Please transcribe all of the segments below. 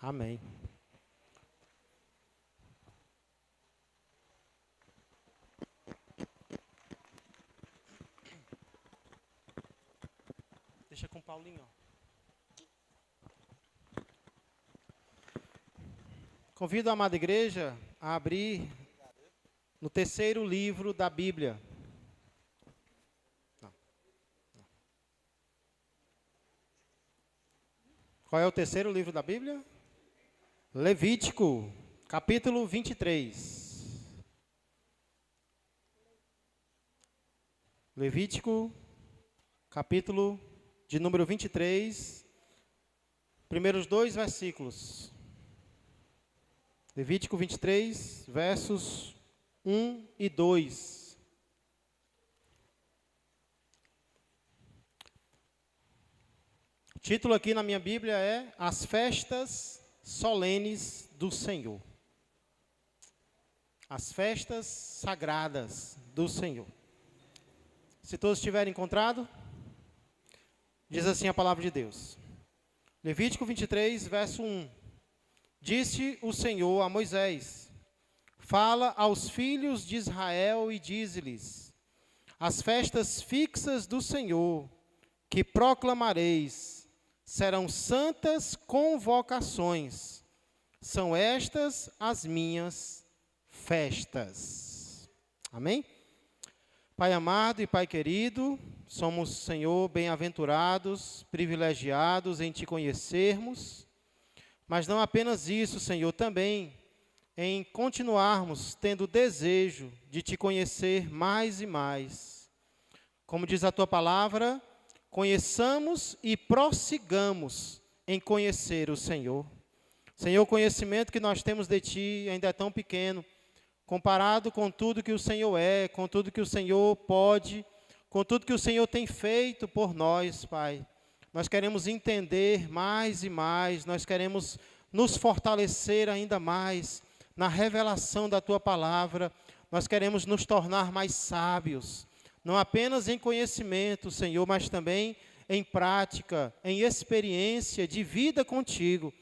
Amém. Deixa com o Paulinho. Convido a amada igreja a abrir no terceiro livro da Bíblia. Qual é o terceiro livro da Bíblia? Levítico, capítulo 23. Levítico, capítulo de número 23, primeiros 2 versículos. Levítico 23, versos 1 e 2. O título aqui na minha Bíblia é As Festas Solenes do Senhor. As festas sagradas do Senhor. Se todos tiverem encontrado, diz assim a palavra de Deus. Levítico 23, verso 1. Disse o Senhor a Moisés: fala aos filhos de Israel e dize-lhes: as festas fixas do Senhor, que proclamareis, serão santas convocações. São estas as minhas festas. Amém? Pai amado e Pai querido, somos, Senhor, bem-aventurados, privilegiados em Te conhecermos, mas não apenas isso, Senhor, também em continuarmos tendo o desejo de Te conhecer mais e mais. Como diz a Tua palavra, conheçamos e prossigamos em conhecer o Senhor. Senhor, o conhecimento que nós temos de Ti ainda é tão pequeno, comparado com tudo que o Senhor é, com tudo que o Senhor pode, com tudo que o Senhor tem feito por nós, Pai. Nós queremos entender mais e mais, nós queremos nos fortalecer ainda mais na revelação da Tua palavra, nós queremos nos tornar mais sábios, não apenas em conhecimento, Senhor, mas também em prática, em experiência de vida contigo.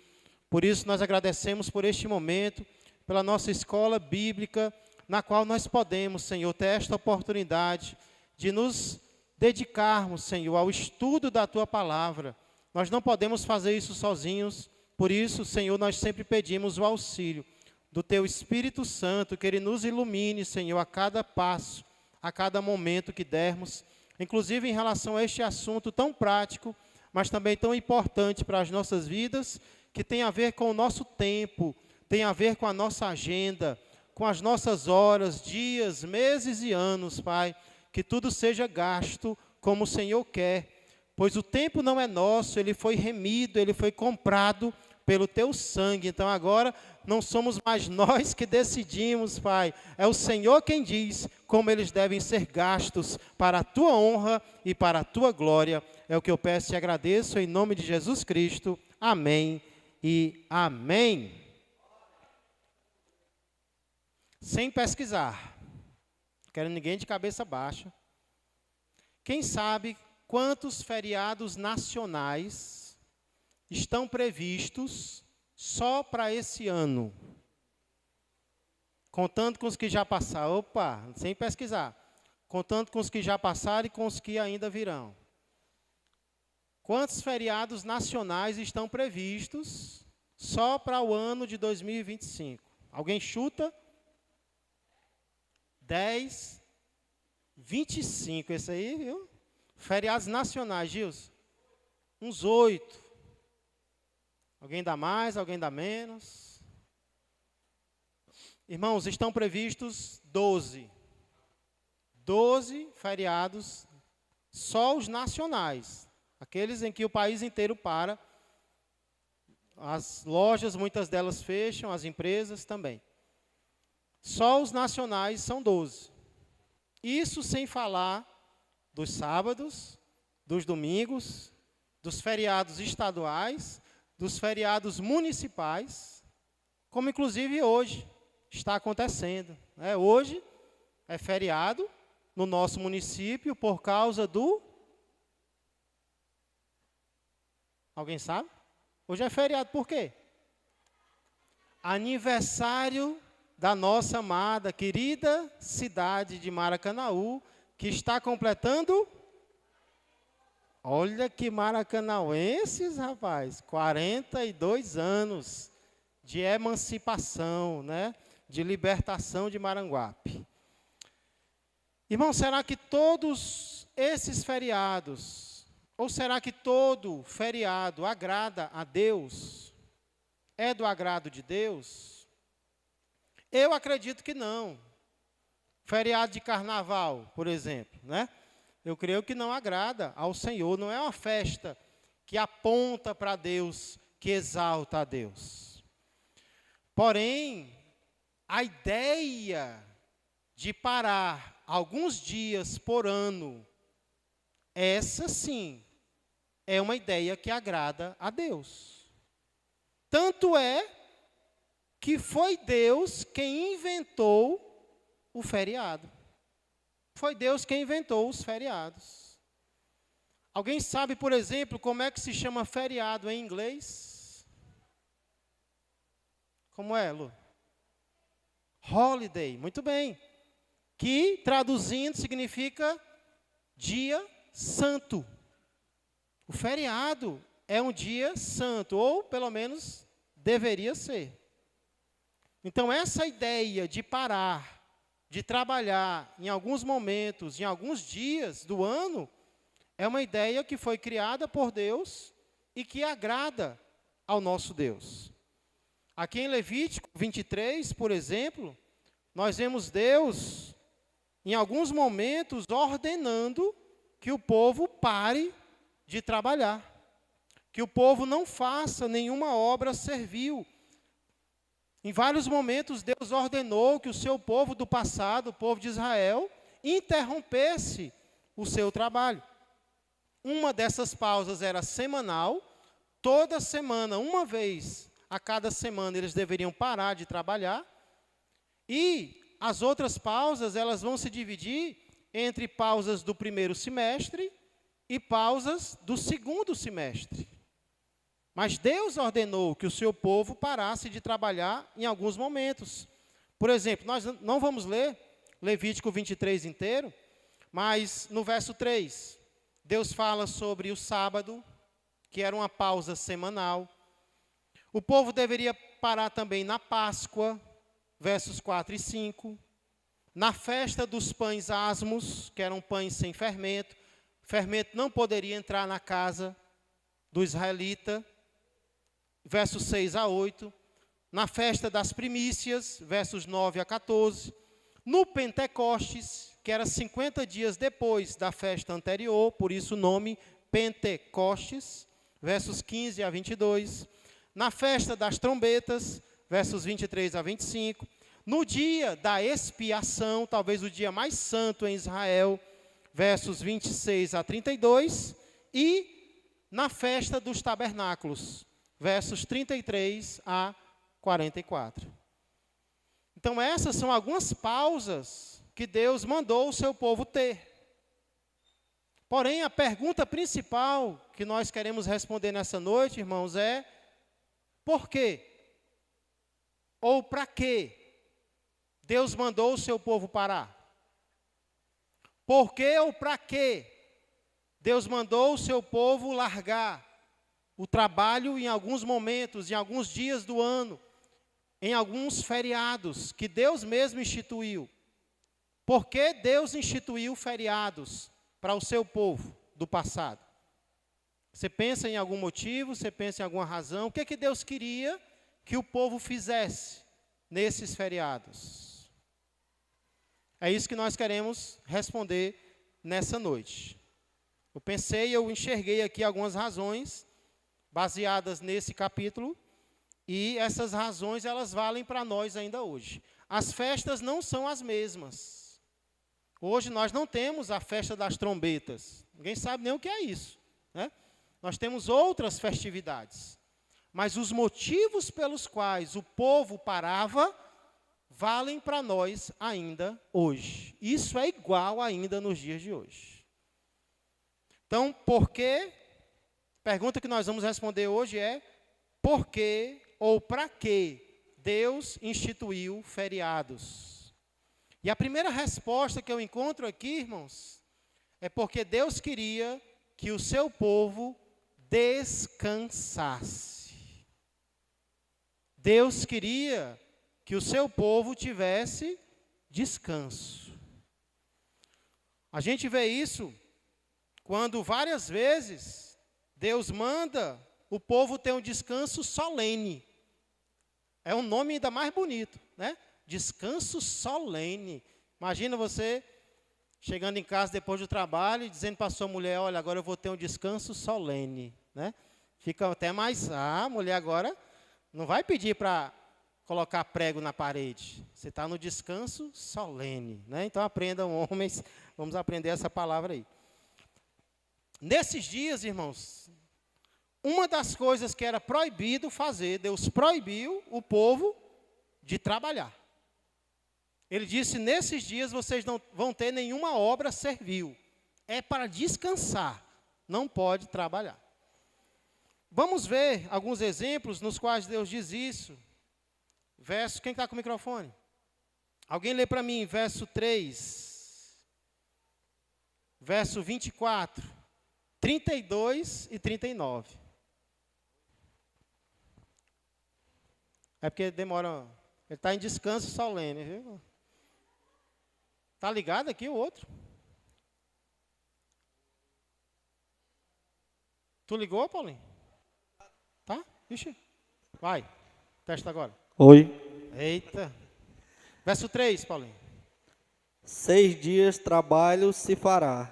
Por isso nós agradecemos por este momento, pela nossa escola bíblica, na qual nós podemos, Senhor, ter esta oportunidade de nos dedicarmos, Senhor, ao estudo da Tua palavra. Nós não podemos fazer isso sozinhos, por isso, Senhor, nós sempre pedimos o auxílio do Teu Espírito Santo, que Ele nos ilumine, Senhor, a cada passo, a cada momento que dermos, inclusive em relação a este assunto tão prático, mas também tão importante para as nossas vidas, que tem a ver com o nosso tempo, tem a ver com a nossa agenda, com as nossas horas, dias, meses e anos, Pai, que tudo seja gasto como o Senhor quer, pois o tempo não é nosso, ele foi remido, ele foi comprado pelo Teu sangue. Então agora não somos mais nós que decidimos, Pai, é o Senhor quem diz como eles devem ser gastos para a Tua honra e para a Tua glória. É o que eu peço e agradeço em nome de Jesus Cristo. Amém e amém. Sem pesquisar, não quero ninguém de cabeça baixa. Quem sabe quantos feriados nacionais estão previstos só para esse ano? Contando com os que já passaram. Opa, sem pesquisar. Contando com os que já passaram e com os que ainda virão. Quantos feriados nacionais estão previstos só para o ano de 2025? Alguém chuta? 10, 25, esse aí, viu? Feriados nacionais, Gilson. Uns 8. Alguém dá mais, alguém dá menos. Irmãos, estão previstos 12. 12 feriados, só os nacionais. Aqueles em que o país inteiro para. As lojas, muitas delas fecham, as empresas também. Só os nacionais são 12. Isso sem falar dos sábados, dos domingos, dos feriados estaduais, dos feriados municipais, como inclusive hoje está acontecendo. Hoje é feriado no nosso município por causa do... Alguém sabe? Hoje é feriado por quê? aniversário da nossa amada, querida cidade de Maracanaú, que está completando, olha que maracanauenses, rapaz, 42 anos de emancipação, né? De libertação de Maranguape. Irmão, será que todos esses feriados, ou será que todo feriado agrada a Deus? É do agrado de Deus? Eu acredito que não. Feriado de carnaval, por exemplo, né? Eu creio que não agrada ao Senhor, não é uma festa que aponta para Deus, que exalta a Deus. Porém, a ideia de parar alguns dias por ano, essa sim, é uma ideia que agrada a Deus. Tanto é que foi Deus quem inventou o feriado. Foi Deus quem inventou os feriados. Alguém sabe, por exemplo, como é que se chama feriado em inglês? Como é, Lu? Holiday, muito bem. Que, traduzindo, significa dia santo. O feriado é um dia santo, ou pelo menos deveria ser. Então, essa ideia de parar, de trabalhar em alguns momentos, em alguns dias do ano, é uma ideia que foi criada por Deus e que agrada ao nosso Deus. Aqui em Levítico 23, por exemplo, nós vemos Deus, em alguns momentos, ordenando que o povo pare de trabalhar, que o povo não faça nenhuma obra servil. Em vários momentos, Deus ordenou que o seu povo do passado, o povo de Israel, interrompesse o seu trabalho. Uma dessas pausas era semanal, toda semana, uma vez a cada semana, eles deveriam parar de trabalhar. E as outras pausas, elas vão se dividir entre pausas do primeiro semestre e pausas do segundo semestre. Mas Deus ordenou que o seu povo parasse de trabalhar em alguns momentos. Por exemplo, nós não vamos ler Levítico 23 inteiro, mas no verso 3, Deus fala sobre o sábado, que era uma pausa semanal. O povo deveria parar também na Páscoa, versos 4 e 5. Na festa dos pães asmos, que eram pães sem fermento. Fermento não poderia entrar na casa do israelita. Versos 6 a 8. Na festa das primícias, versos 9 a 14. No Pentecostes, que era 50 dias depois da festa anterior, por isso o nome Pentecostes, versos 15 a 22. Na festa das trombetas, versos 23 a 25. No dia da expiação, talvez o dia mais santo em Israel, versos 26 a 32. E na festa dos tabernáculos, versos 33 a 44. Então, essas são algumas pausas que Deus mandou o seu povo ter. Porém, a pergunta principal que nós queremos responder nessa noite, irmãos, é: por quê? Ou para quê Deus mandou o seu povo parar? Por quê ou para quê Deus mandou o seu povo largar o trabalho em alguns momentos, em alguns dias do ano, em alguns feriados que Deus mesmo instituiu? Por que Deus instituiu feriados para o seu povo do passado? Você pensa em algum motivo, você pensa em alguma razão? O que é que Deus queria que o povo fizesse nesses feriados? É isso que nós queremos responder nessa noite. Eu enxerguei aqui algumas razões baseadas nesse capítulo, e essas razões, elas valem para nós ainda hoje. As festas não são as mesmas. Hoje nós não temos a festa das trombetas. Ninguém sabe nem o que é isso, né? Nós temos outras festividades. Mas os motivos pelos quais o povo parava, valem para nós ainda hoje. Isso é igual ainda nos dias de hoje. Então, por quê? A pergunta que nós vamos responder hoje é: por que ou para que Deus instituiu feriados. E a primeira resposta que eu encontro aqui, irmãos, é porque Deus queria que o seu povo descansasse. Deus queria que o seu povo tivesse descanso. A gente vê isso quando várias vezes Deus manda o povo ter um descanso solene. É um nome ainda mais bonito, né? Descanso solene. Imagina você chegando em casa depois do trabalho e dizendo para a sua mulher, olha, agora eu vou ter um descanso solene, né? Fica até mais, a mulher agora não vai pedir para colocar prego na parede. Você está no descanso solene, né? Então aprendam, homens, vamos aprender essa palavra aí. Nesses dias, irmãos, uma das coisas que era proibido fazer, Deus proibiu o povo de trabalhar. Ele disse, nesses dias vocês não vão ter nenhuma obra servil. É para descansar, não pode trabalhar. Vamos ver alguns exemplos nos quais Deus diz isso. Verso, quem está com o microfone? Alguém lê para mim, verso 3. Verso 24, 32 e 39. É porque demora, ele está em descanso solene, viu? Está ligado aqui o outro? Tu ligou, Paulinho? Tá? Ixi. Vai, testa agora. Oi. Eita. Verso 3, Paulinho. 6 dias trabalho se fará,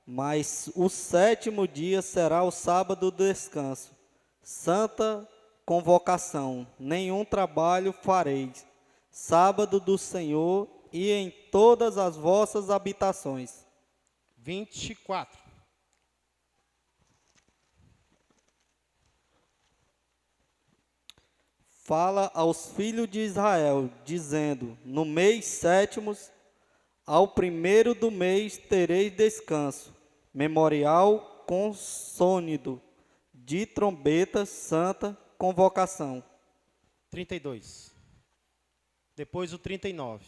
mas o 7º dia será o sábado do descanso. Santa convocação, nenhum trabalho fareis. Sábado do Senhor e em todas as vossas habitações. 24. Fala aos filhos de Israel, dizendo, no mês 7º, ao 1º do mês tereis descanso, memorial consônido, de trombeta santa convocação. 32. Depois o 39.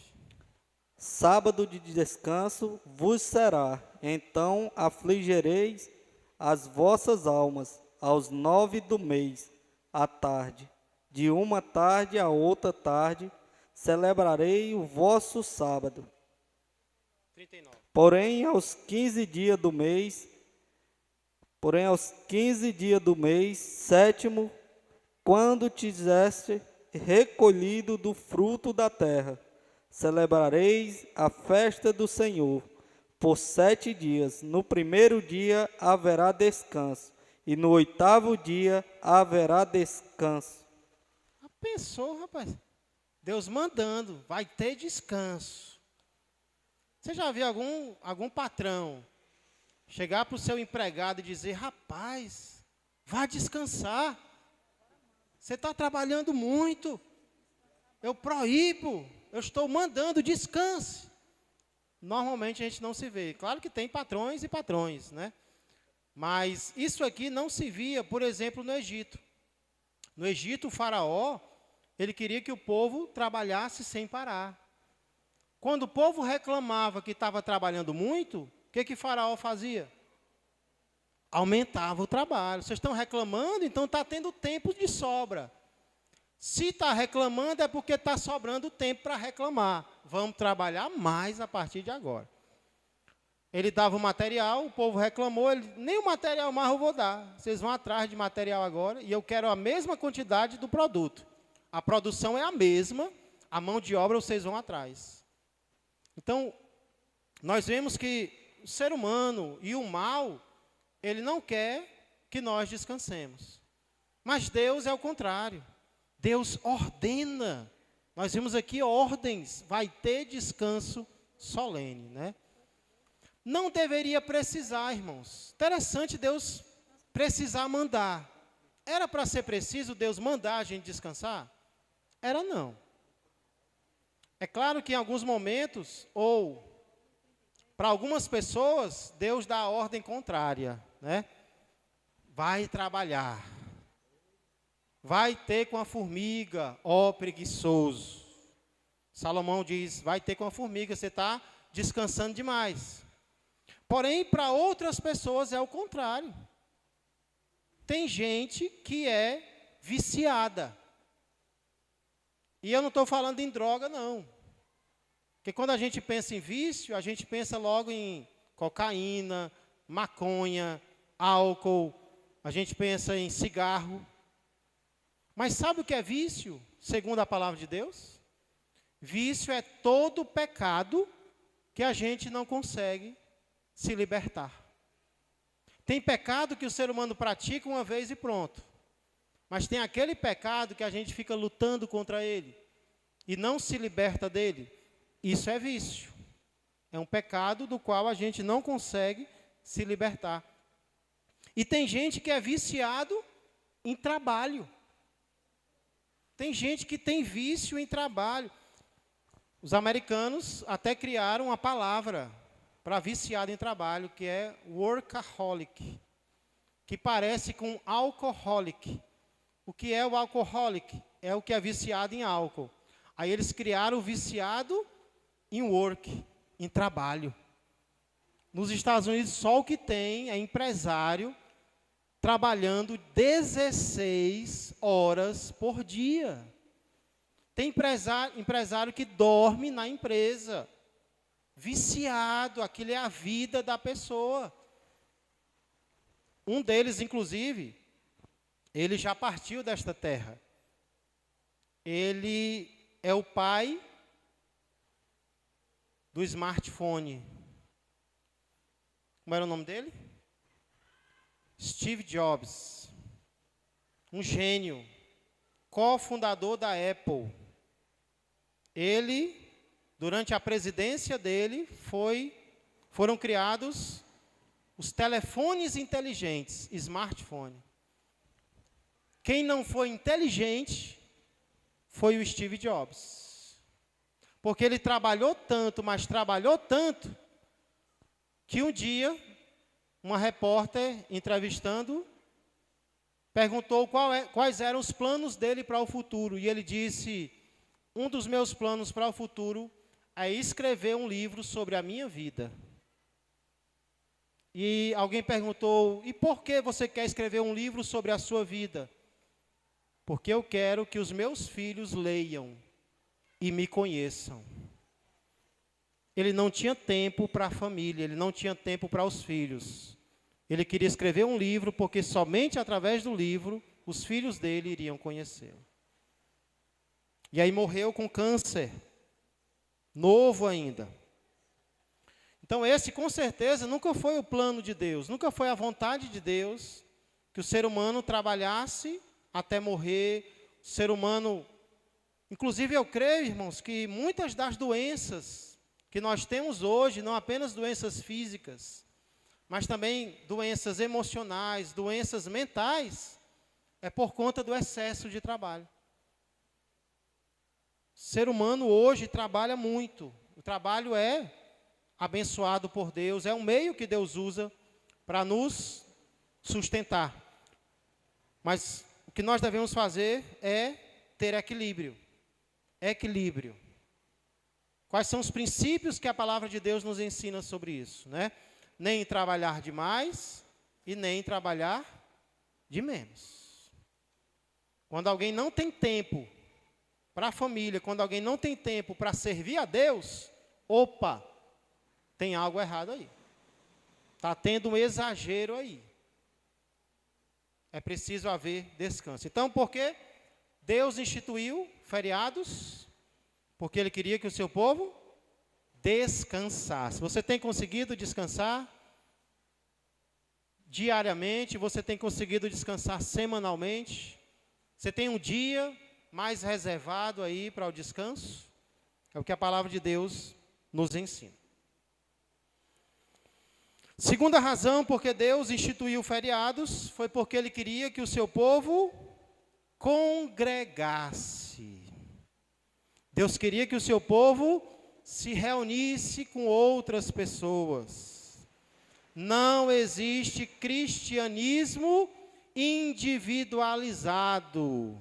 Sábado de descanso vos será, então afligireis as vossas almas, aos 9 do mês, à tarde. De uma tarde a outra tarde, celebrarei o vosso sábado. 39. Porém, aos 15 dias do mês, 7º, quando tiveste recolhido do fruto da terra, celebrareis a festa do Senhor por 7 dias. No 1º dia haverá descanso, e no 8º dia haverá descanso. Pensou, rapaz? Deus mandando, vai ter descanso. Você já viu algum patrão chegar para o seu empregado e dizer, rapaz, vá descansar. Você está trabalhando muito. Eu proíbo, eu estou mandando, descanse. Normalmente a gente não se vê. Claro que tem patrões e patrões, né? Mas isso aqui não se via, por exemplo, no Egito. No Egito, o faraó, ele queria que o povo trabalhasse sem parar. Quando o povo reclamava que estava trabalhando muito, o que o faraó fazia? Aumentava o trabalho. Vocês estão reclamando, então está tendo tempo de sobra. Se está reclamando, é porque está sobrando tempo para reclamar. Vamos trabalhar mais a partir de agora. Ele dava o material, o povo reclamou, nem o material mais eu vou dar. Vocês vão atrás de material agora e eu quero a mesma quantidade do produto. A produção é a mesma, a mão de obra vocês vão atrás. Então, nós vemos que o ser humano e o mal, ele não quer que nós descansemos. Mas Deus é o contrário. Deus ordena. Nós vimos aqui ordens, vai ter descanso solene, né? Não deveria precisar, irmãos. Interessante Deus precisar mandar. Era para ser preciso Deus mandar a gente descansar? Era não. É claro que em alguns momentos, ou para algumas pessoas, Deus dá a ordem contrária, né? Vai trabalhar. vai ter com a formiga, ó preguiçoso. Salomão diz, vai ter com a formiga, você está descansando demais. Porém, para outras pessoas é o contrário. Tem gente que é viciada. E eu não estou falando em droga, não. Porque quando a gente pensa em vício, a gente pensa logo em cocaína, maconha, álcool, a gente pensa em cigarro. Mas sabe o que é vício, segundo a palavra de Deus? Vício é todo pecado que a gente não consegue se libertar. Tem pecado que o ser humano pratica uma vez e pronto. Mas tem aquele pecado que a gente fica lutando contra ele e não se liberta dele. Isso é vício. É um pecado do qual a gente não consegue se libertar. E tem gente que é viciado em trabalho. Tem gente que tem vício em trabalho. Os americanos até criaram uma palavra para viciado em trabalho, que é workaholic, que parece com alcoholic. O que é o alcoholic? É o que é viciado em álcool. Aí eles criaram o viciado em work, em trabalho. Nos Estados Unidos, só o que tem é empresário trabalhando 16 horas por dia. Tem empresário que dorme na empresa. Viciado, aquilo é a vida da pessoa. Um deles, inclusive, ele já partiu desta terra. Ele é o pai do smartphone. Como era o nome dele? Steve Jobs. Um gênio. Co-fundador da Apple. Ele, durante a presidência dele, foram criados os telefones inteligentes, smartphone. Quem não foi inteligente foi o Steve Jobs. Porque ele trabalhou tanto, mas trabalhou tanto, que um dia, uma repórter entrevistando, perguntou quais eram os planos dele para o futuro. E ele disse, um dos meus planos para o futuro é escrever um livro sobre a minha vida. E alguém perguntou, e por que você quer escrever um livro sobre a sua vida? Porque eu quero que os meus filhos leiam e me conheçam. Ele não tinha tempo para a família, ele não tinha tempo para os filhos. Ele queria escrever um livro, porque somente através do livro, os filhos dele iriam conhecê-lo. E aí morreu com câncer, novo ainda. Então esse, com certeza, nunca foi o plano de Deus, nunca foi a vontade de Deus, que o ser humano trabalhasse até morrer, o ser humano... Inclusive eu creio, irmãos, que muitas das doenças que nós temos hoje, não apenas doenças físicas, mas também doenças emocionais, doenças mentais, é por conta do excesso de trabalho. O ser humano hoje trabalha muito. O trabalho é abençoado por Deus, é um meio que Deus usa para nos sustentar. Mas o que nós devemos fazer é ter equilíbrio. Equilíbrio. Quais são os princípios que a palavra de Deus nos ensina sobre isso, né? Nem trabalhar demais e nem trabalhar de menos. Quando alguém não tem tempo para a família, quando alguém não tem tempo para servir a Deus, opa, tem algo errado aí. Está tendo um exagero aí. É preciso haver descanso. Então, por que Deus instituiu feriados? Porque Ele queria que o seu povo descansasse. Você tem conseguido descansar diariamente? Você tem conseguido descansar semanalmente? Você tem um dia mais reservado aí para o descanso? É o que a palavra de Deus nos ensina. Segunda razão porque Deus instituiu feriados foi porque Ele queria que o seu povo congregasse. Deus queria que o seu povo se reunisse com outras pessoas. Não existe cristianismo individualizado.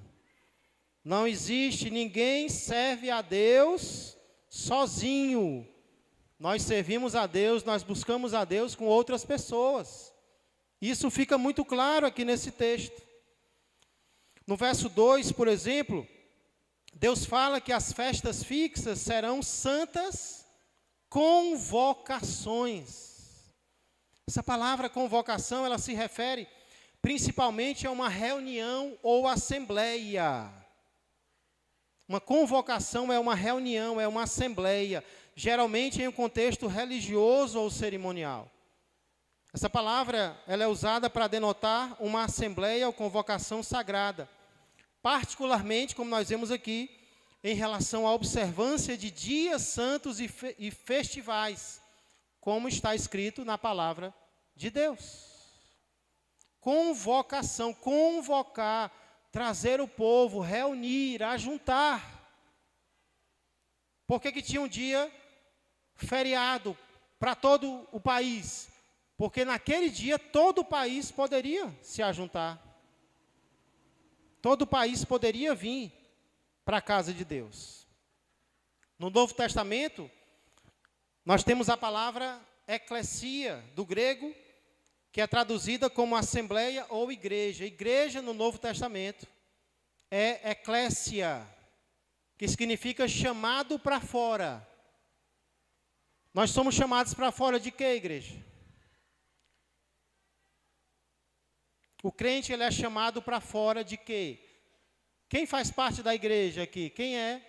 Não existe, ninguém serve a Deus sozinho. Nós servimos a Deus, nós buscamos a Deus com outras pessoas. Isso fica muito claro aqui nesse texto. No verso 2, por exemplo, Deus fala que as festas fixas serão santas convocações. Essa palavra convocação, ela se refere principalmente a uma reunião ou assembleia. Uma convocação é uma reunião, é uma assembleia, geralmente em um contexto religioso ou cerimonial. Essa palavra, ela é usada para denotar uma assembleia ou convocação sagrada, particularmente, como nós vemos aqui, em relação à observância de dias santos e festivais, como está escrito na palavra de Deus. Convocação, convocar, trazer o povo, reunir, ajuntar. Por que tinha um dia feriado para todo o país? Porque naquele dia todo o país poderia se ajuntar. Todo o país poderia vir para a casa de Deus. No Novo Testamento, nós temos a palavra eclesia, do grego, que é traduzida como assembleia ou igreja. Igreja no Novo Testamento é eclésia, que significa chamado para fora. Nós somos chamados para fora de quê, igreja? O crente, ele é chamado para fora de quê? Quem faz parte da igreja aqui? Quem é?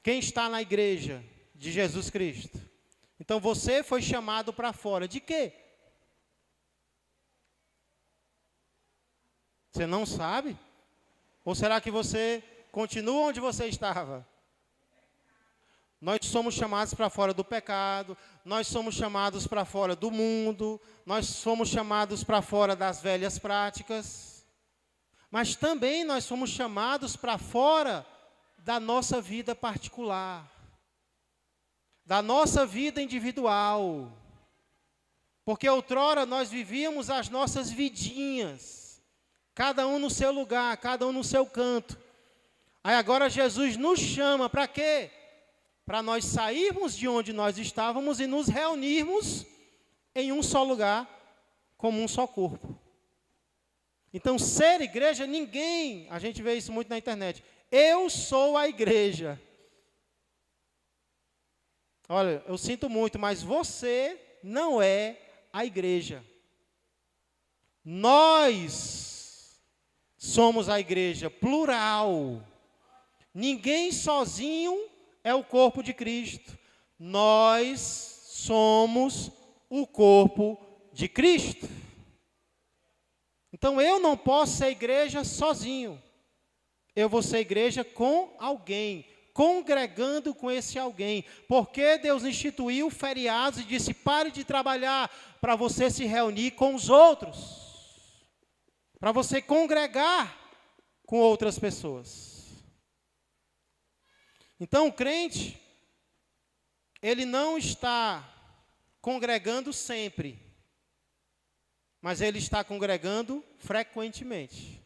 Quem está na igreja de Jesus Cristo? Então você foi chamado para fora de quê? Você não sabe? Ou será que você continua onde você estava? Nós somos chamados para fora do pecado, nós somos chamados para fora do mundo, nós somos chamados para fora das velhas práticas, mas também nós somos chamados para fora da nossa vida particular, da nossa vida individual, porque outrora nós vivíamos as nossas vidinhas, cada um no seu lugar, cada um no seu canto. Aí agora Jesus nos chama para quê? Para nós sairmos de onde nós estávamos e nos reunirmos em um só lugar, como um só corpo. Então, ser igreja, ninguém, a gente vê isso muito na internet, eu sou a igreja. Olha, eu sinto muito, mas você não é a igreja. Nós somos a igreja, plural. Ninguém sozinho é o corpo de Cristo. Nós somos o corpo de Cristo. Então eu não posso ser igreja sozinho. Eu vou ser igreja com alguém, congregando com esse alguém. Porque Deus instituiu feriados e disse: pare de trabalhar para você se reunir com os outros. Para você congregar com outras pessoas. Então, o crente, ele não está congregando sempre, mas ele está congregando frequentemente.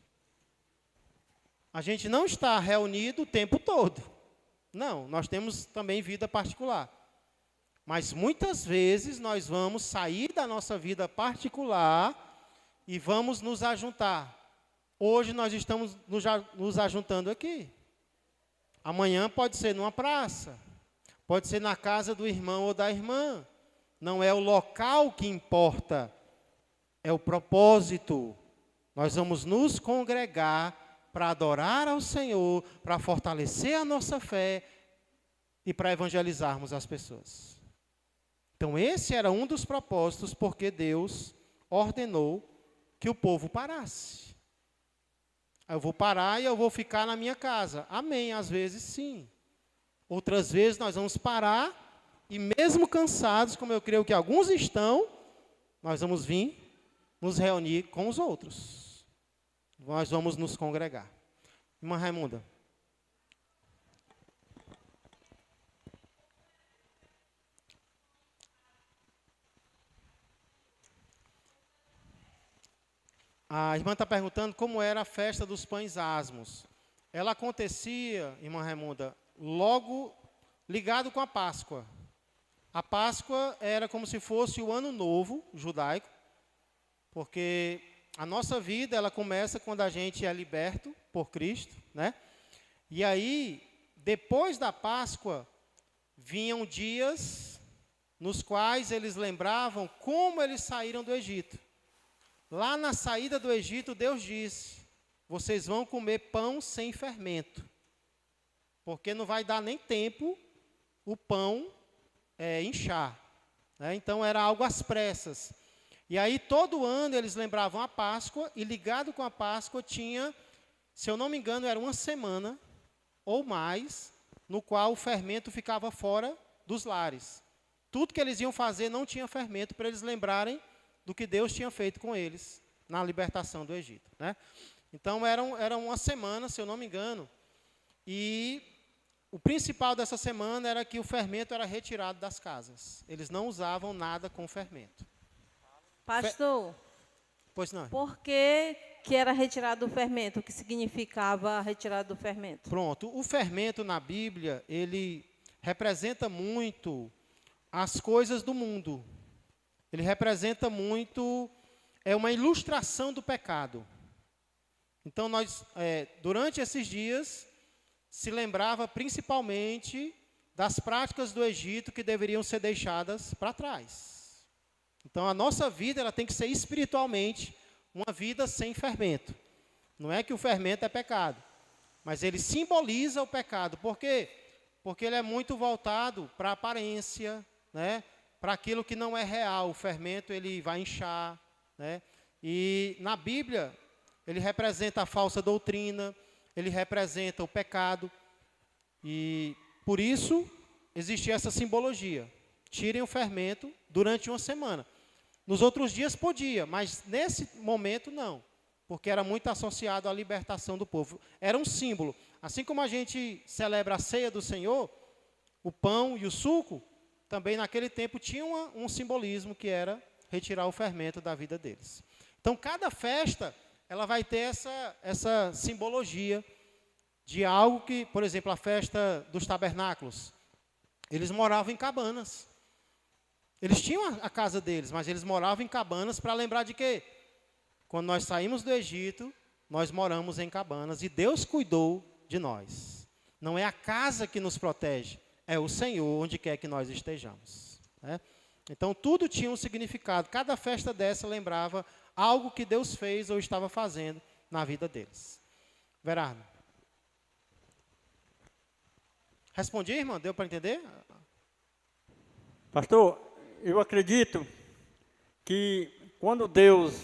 A gente não está reunido o tempo todo. Não, nós temos também vida particular. Mas muitas vezes nós vamos sair da nossa vida particular e vamos nos ajuntar. Hoje nós estamos nos ajuntando aqui. Amanhã pode ser numa praça, pode ser na casa do irmão ou da irmã. Não é o local que importa, é o propósito. Nós vamos nos congregar para adorar ao Senhor, para fortalecer a nossa fé e para evangelizarmos as pessoas. Então esse era um dos propósitos porque Deus ordenou que o povo parasse. Eu vou parar e eu vou ficar na minha casa. Amém, às vezes sim. Outras vezes nós vamos parar e mesmo cansados, como eu creio que alguns estão, nós vamos vir nos reunir com os outros. Nós vamos nos congregar. Irmã Raimunda. A irmã está perguntando como era a festa dos pães asmos. Ela acontecia, irmã Raimunda, logo ligado com a Páscoa. A Páscoa era como se fosse o ano novo judaico, porque a nossa vida ela começa quando a gente é liberto por Cristo, né? E aí, depois da Páscoa, vinham dias nos quais eles lembravam como eles saíram do Egito. Lá na saída do Egito, Deus disse: vocês vão comer pão sem fermento, porque não vai dar nem tempo o pão inchar, né? Então era algo às pressas. E aí todo ano eles lembravam a Páscoa, e ligado com a Páscoa tinha, se eu não me engano, era uma semana ou mais, no qual o fermento ficava fora dos lares. Tudo que eles iam fazer não tinha fermento, para eles lembrarem do que Deus tinha feito com eles na libertação do Egito, né? Então era uma semana, se eu não me engano, e o principal dessa semana era que o fermento era retirado das casas. Eles não usavam nada com fermento. Pastor, Pois não. por que era retirado o fermento? O que significava a retirada do fermento? Pronto. O fermento na Bíblia, ele representa muito as coisas do mundo. Ele representa muito, é uma ilustração do pecado. Então, nós, durante esses dias, se lembrava principalmente das práticas do Egito que deveriam ser deixadas para trás. Então, a nossa vida ela tem que ser espiritualmente uma vida sem fermento. Não é que o fermento é pecado, mas ele simboliza o pecado. Por quê? Porque ele é muito voltado para a aparência, né? Para aquilo que não é real. O fermento ele vai inchar, né? E na Bíblia, ele representa a falsa doutrina, ele representa o pecado. E por isso, existia essa simbologia. Tirem o fermento durante uma semana. Nos outros dias podia, mas nesse momento não, porque era muito associado à libertação do povo. Era um símbolo. Assim como a gente celebra a ceia do Senhor, o pão e o suco, também naquele tempo tinha um simbolismo que era retirar o fermento da vida deles. Então, cada festa, ela vai ter essa simbologia de algo que, por exemplo, a festa dos tabernáculos, eles moravam em cabanas. Eles tinham a casa deles, mas eles moravam em cabanas para lembrar de quê? Quando nós saímos do Egito, nós moramos em cabanas e Deus cuidou de nós. Não é a casa que nos protege, é o Senhor onde quer que nós estejamos, né? Então, tudo tinha um significado. Cada festa dessa lembrava algo que Deus fez ou estava fazendo na vida deles. Verardo. Respondi, irmão? Deu para entender? Pastor, eu acredito que quando Deus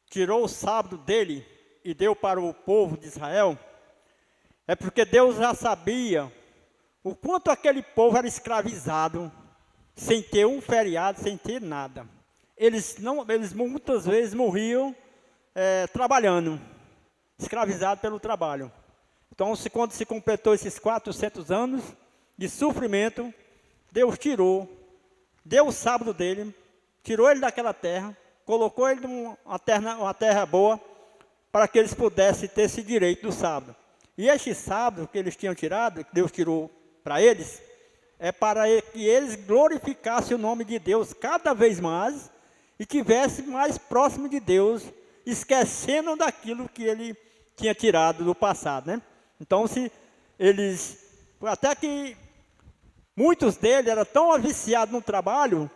tirou o sábado dele e deu para o povo de Israel, é porque Deus já sabia o quanto aquele povo era escravizado, sem ter um feriado, sem ter nada. Eles muitas vezes morriam trabalhando, escravizados pelo trabalho. Então, quando se completou esses 400 anos de sofrimento, Deus deu o sábado dele, tirou ele daquela terra, colocou ele numa terra boa, para que eles pudessem ter esse direito do sábado. E esse sábado que eles tinham tirado, que Deus tirou para eles, é para que eles glorificassem o nome de Deus cada vez mais e estivessem mais próximo de Deus, esquecendo daquilo que ele tinha tirado do passado, né? Então, até que muitos deles eram tão viciados no trabalho,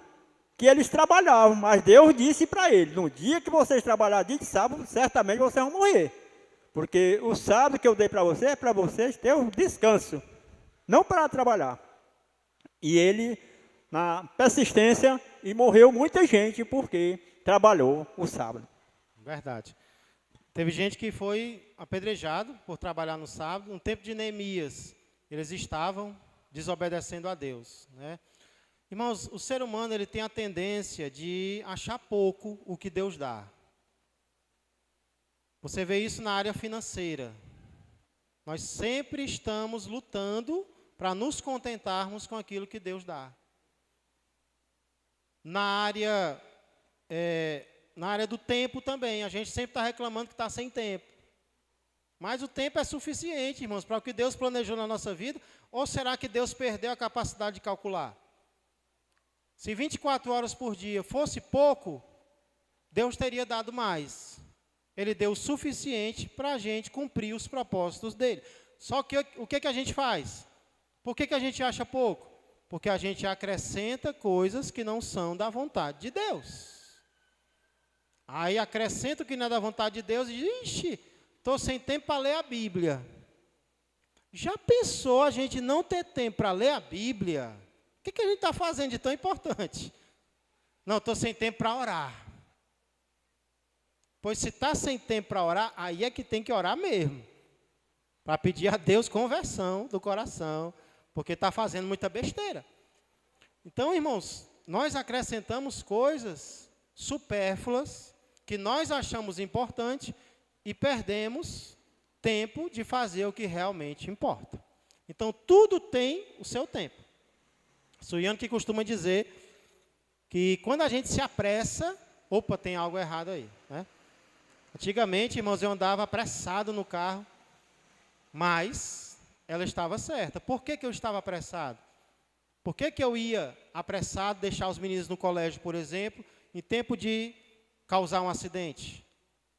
que eles trabalhavam, mas Deus disse para eles: no dia que vocês trabalharem dia de sábado, certamente vocês vão morrer. Porque o sábado que eu dei para vocês é para vocês ter um descanso, não para trabalhar. E ele, na persistência, e morreu muita gente porque trabalhou o sábado. Verdade. Teve gente que foi apedrejado por trabalhar no sábado. No tempo de Neemias, eles estavam desobedecendo a Deus, né? Irmãos, o ser humano ele tem a tendência de achar pouco o que Deus dá. Você vê isso na área financeira. Nós sempre estamos lutando para nos contentarmos com aquilo que Deus dá. Na área na área do tempo também. A gente sempre está reclamando que está sem tempo. Mas o tempo é suficiente, irmãos, para o que Deus planejou na nossa vida? Ou será que Deus perdeu a capacidade de calcular? Se 24 horas por dia fosse pouco, Deus teria dado mais. Ele deu o suficiente para a gente cumprir os propósitos dele. Só que o que a gente faz? Por que a gente acha pouco? Porque a gente acrescenta coisas que não são da vontade de Deus. Aí acrescenta o que não é da vontade de Deus e diz, ixi, estou sem tempo para ler a Bíblia. Já pensou a gente não ter tempo para ler a Bíblia? O que a gente está fazendo de tão importante? Não, estou sem tempo para orar. Pois se está sem tempo para orar, aí é que tem que orar mesmo. Para pedir a Deus conversão do coração, porque está fazendo muita besteira. Então, irmãos, nós acrescentamos coisas supérfluas, que nós achamos importante, e perdemos tempo de fazer o que realmente importa. Então, tudo tem o seu tempo. Suiano que costuma dizer que quando a gente se apressa, opa, tem algo errado aí, né? Antigamente, irmãos, eu andava apressado no carro, mas ela estava certa. Por que eu estava apressado? Por que eu ia apressado deixar os meninos no colégio, por exemplo, em tempo de causar um acidente?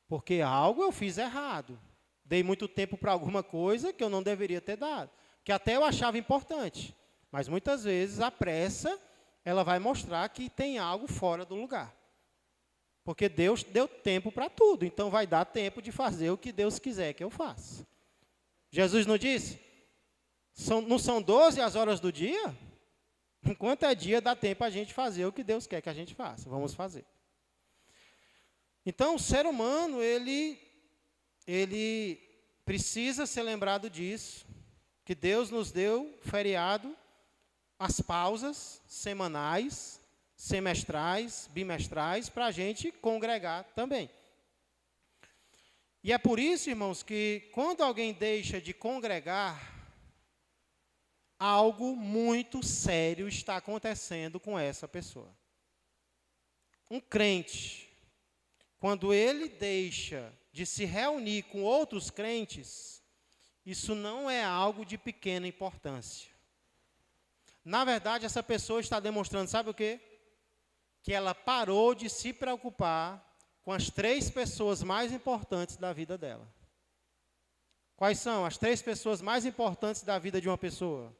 Porque algo eu fiz errado. Dei muito tempo para alguma coisa que eu não deveria ter dado, que até eu achava importante. Mas muitas vezes a pressa, ela vai mostrar que tem algo fora do lugar. Porque Deus deu tempo para tudo, então vai dar tempo de fazer o que Deus quiser que eu faça. Jesus não disse? Não são 12 as horas do dia? Enquanto é dia, dá tempo a gente fazer o que Deus quer que a gente faça. Vamos fazer. Então, o ser humano, ele precisa ser lembrado disso, que Deus nos deu feriado, as pausas semanais, semestrais, bimestrais, para a gente congregar também. E é por isso, irmãos, que quando alguém deixa de congregar, algo muito sério está acontecendo com essa pessoa. Um crente, quando ele deixa de se reunir com outros crentes, isso não é algo de pequena importância. Na verdade, essa pessoa está demonstrando, sabe o quê? Que ela parou de se preocupar com as 3 pessoas mais importantes da vida dela. Quais são as 3 pessoas mais importantes da vida de uma pessoa?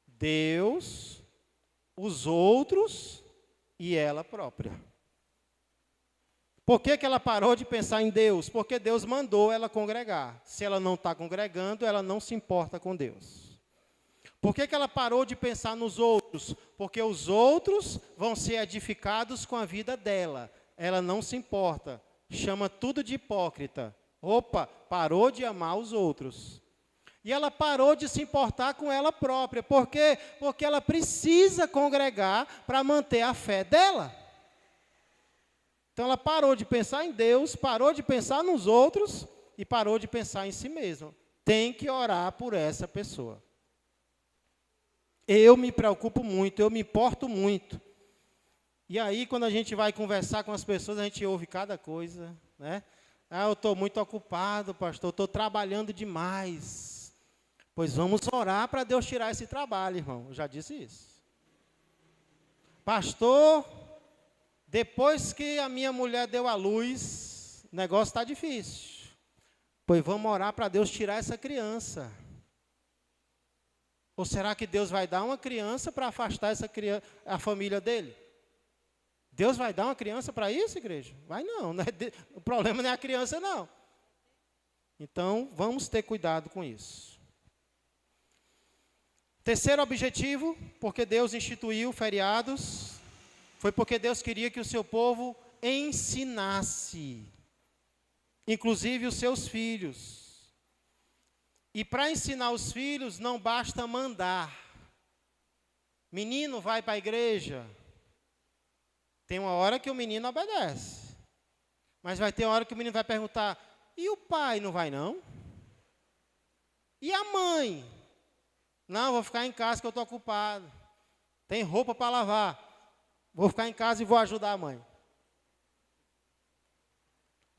Deus, os outros e ela própria. Por que ela parou de pensar em Deus? Porque Deus mandou ela congregar. Se ela não está congregando, ela não se importa com Deus. Por que ela parou de pensar nos outros? Porque os outros vão ser edificados com a vida dela. Ela não se importa. Chama tudo de hipócrita. Opa, parou de amar os outros. E ela parou de se importar com ela própria. Por quê? Porque ela precisa congregar para manter a fé dela. Então ela parou de pensar em Deus, parou de pensar nos outros e parou de pensar em si mesma. Tem que orar por essa pessoa. Eu me preocupo muito, eu me importo muito. E aí, quando a gente vai conversar com as pessoas, a gente ouve cada coisa, né? Ah, eu estou muito ocupado, pastor, estou trabalhando demais. Pois vamos orar para Deus tirar esse trabalho, irmão. Eu já disse isso. Pastor, depois que a minha mulher deu à luz, o negócio está difícil. Pois vamos orar para Deus tirar essa criança. Ou será que Deus vai dar uma criança para afastar essa criança, a família dele? Deus vai dar uma criança para isso, igreja? Vai não, o problema não é a criança, não. Então, vamos ter cuidado com isso. Terceiro objetivo, porque Deus instituiu feriados, foi porque Deus queria que o seu povo ensinasse, inclusive os seus filhos. E para ensinar os filhos, não basta mandar. Menino vai para a igreja. Tem uma hora que o menino obedece. Mas vai ter uma hora que o menino vai perguntar, e o pai não vai não? E a mãe? Não, vou ficar em casa que eu estou ocupado. Tem roupa para lavar. Vou ficar em casa e vou ajudar a mãe.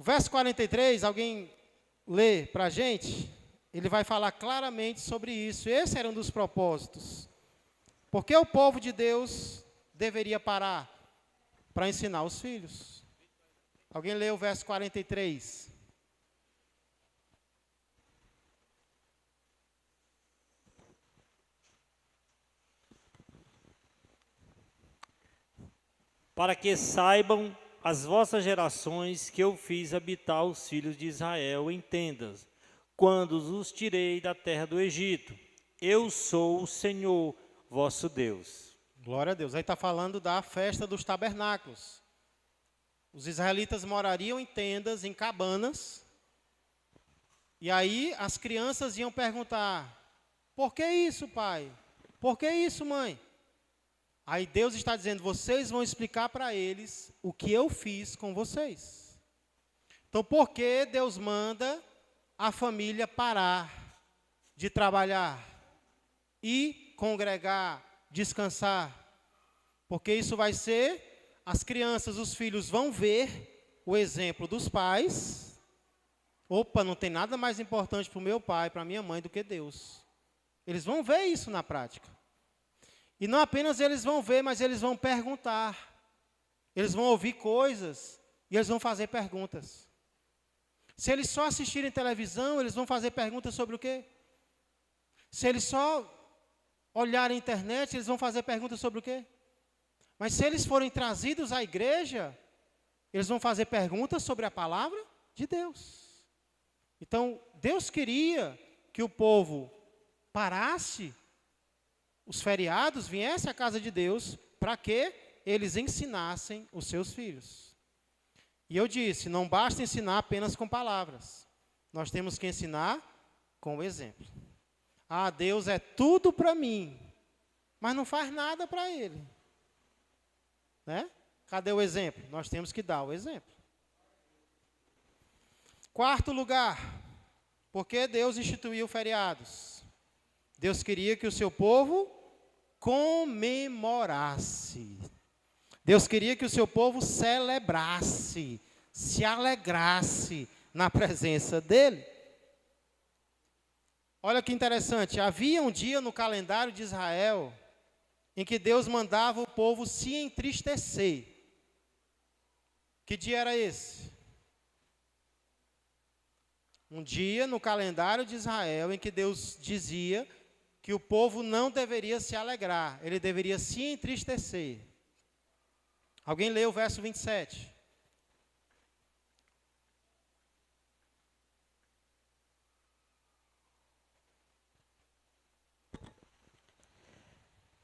O verso 43, alguém lê para a gente? Ele vai falar claramente sobre isso. Esse era um dos propósitos. Por que o povo de Deus deveria parar para ensinar os filhos? Alguém lê o verso 43? Para que saibam as vossas gerações que eu fiz habitar os filhos de Israel em tendas, quando os tirei da terra do Egito. Eu sou o Senhor, vosso Deus. Glória a Deus. Aí está falando da festa dos tabernáculos. Os israelitas morariam em tendas, em cabanas. E aí as crianças iam perguntar: por que isso, pai? Por que isso, mãe? Aí Deus está dizendo: vocês vão explicar para eles o que eu fiz com vocês. Então, por que Deus manda a família parar de trabalhar e congregar, descansar? Porque isso vai ser, as crianças, os filhos vão ver o exemplo dos pais. Opa, não tem nada mais importante para o meu pai, para a minha mãe do que Deus. Eles vão ver isso na prática. E não apenas eles vão ver, mas eles vão perguntar. Eles vão ouvir coisas e eles vão fazer perguntas. Se eles só assistirem televisão, eles vão fazer perguntas sobre o quê? Se eles só olharem a internet, eles vão fazer perguntas sobre o quê? Mas se eles forem trazidos à igreja, eles vão fazer perguntas sobre a palavra de Deus. Então, Deus queria que o povo parasse os feriados, viesse à casa de Deus, para que eles ensinassem os seus filhos. E eu disse, não basta ensinar apenas com palavras. Nós temos que ensinar com o exemplo. Ah, Deus é tudo para mim, mas não faz nada para Ele. Né? Cadê o exemplo? Nós temos que dar o exemplo. Quarto lugar, por que Deus instituiu feriados? Deus queria que o seu povo comemorasse. Deus queria que o seu povo celebrasse, se alegrasse na presença dEle. Olha que interessante, havia um dia no calendário de Israel em que Deus mandava o povo se entristecer. Que dia era esse? Um dia no calendário de Israel em que Deus dizia que o povo não deveria se alegrar, ele deveria se entristecer. Alguém lê o verso 27.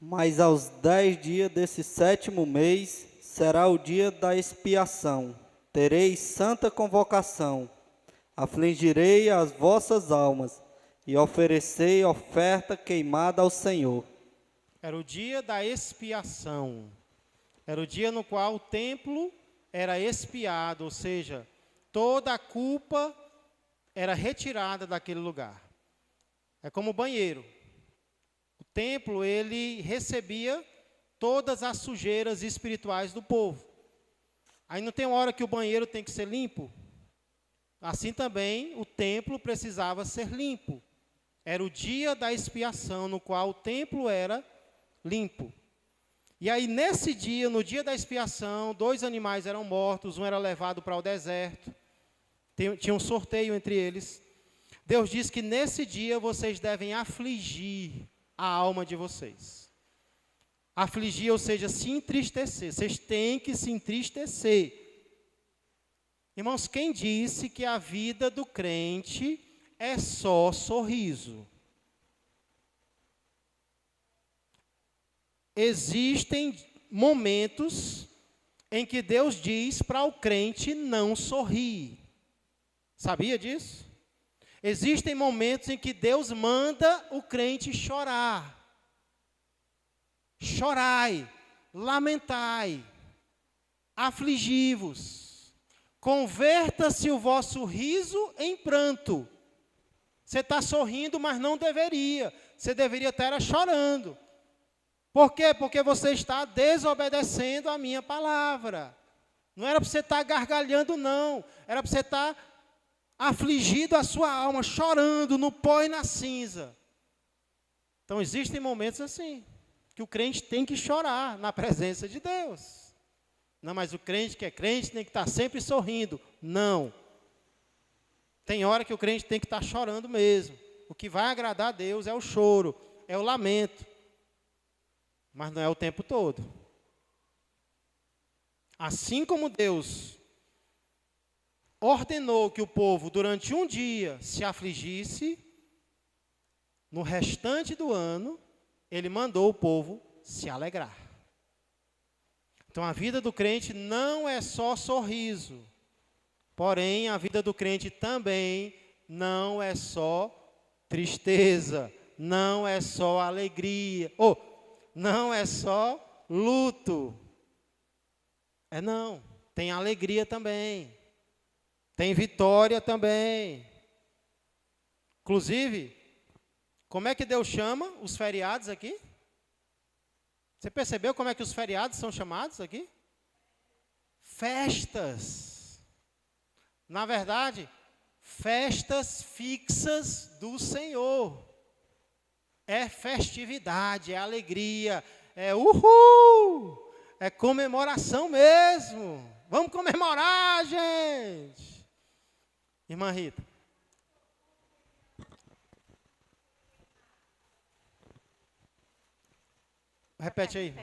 Mas aos 10 dias desse 7º mês será o dia da expiação. Tereis santa convocação. Afligirei as vossas almas e oferecei oferta queimada ao Senhor. Era o dia da expiação. Era o dia no qual o templo era expiado, ou seja, toda a culpa era retirada daquele lugar. É como o banheiro. O templo, ele recebia todas as sujeiras espirituais do povo. Aí não tem uma hora que o banheiro tem que ser limpo? Assim também o templo precisava ser limpo. Era o dia da expiação, no qual o templo era limpo. E aí, nesse dia, no dia da expiação, 2 animais eram mortos, um era levado para o deserto. Tinha um sorteio entre eles. Deus diz que nesse dia vocês devem afligir a alma de vocês. Afligir, ou seja, se entristecer. Vocês têm que se entristecer. Irmãos, quem disse que a vida do crente é só sorriso? Existem momentos em que Deus diz para o crente não sorrir. Sabia disso? Existem momentos em que Deus manda o crente chorar. Chorai, lamentai, afligi-vos. Converta-se o vosso riso em pranto. Você está sorrindo, mas não deveria. Você deveria estar chorando. Por quê? Porque você está desobedecendo a minha palavra. Não era para você estar gargalhando, não. Era para você estar afligido a sua alma, chorando no pó e na cinza. Então, existem momentos assim, que o crente tem que chorar na presença de Deus. Não, mas o crente que é crente tem que estar sempre sorrindo. Não. Tem hora que o crente tem que estar chorando mesmo. O que vai agradar a Deus é o choro, é o lamento. Mas não é o tempo todo. Assim como Deus ordenou que o povo durante um dia se afligisse, no restante do ano, Ele mandou o povo se alegrar. Então a vida do crente não é só sorriso, porém a vida do crente também não é só tristeza, não é só alegria, não é só luto. Não, tem alegria também, tem vitória também. Inclusive, como é que Deus chama os feriados aqui? Você percebeu como é que os feriados são chamados aqui? Festas. Na verdade, festas fixas do Senhor. É festividade, é alegria, é uhul, é comemoração mesmo. Vamos comemorar, gente. Irmã Rita. Repete aí.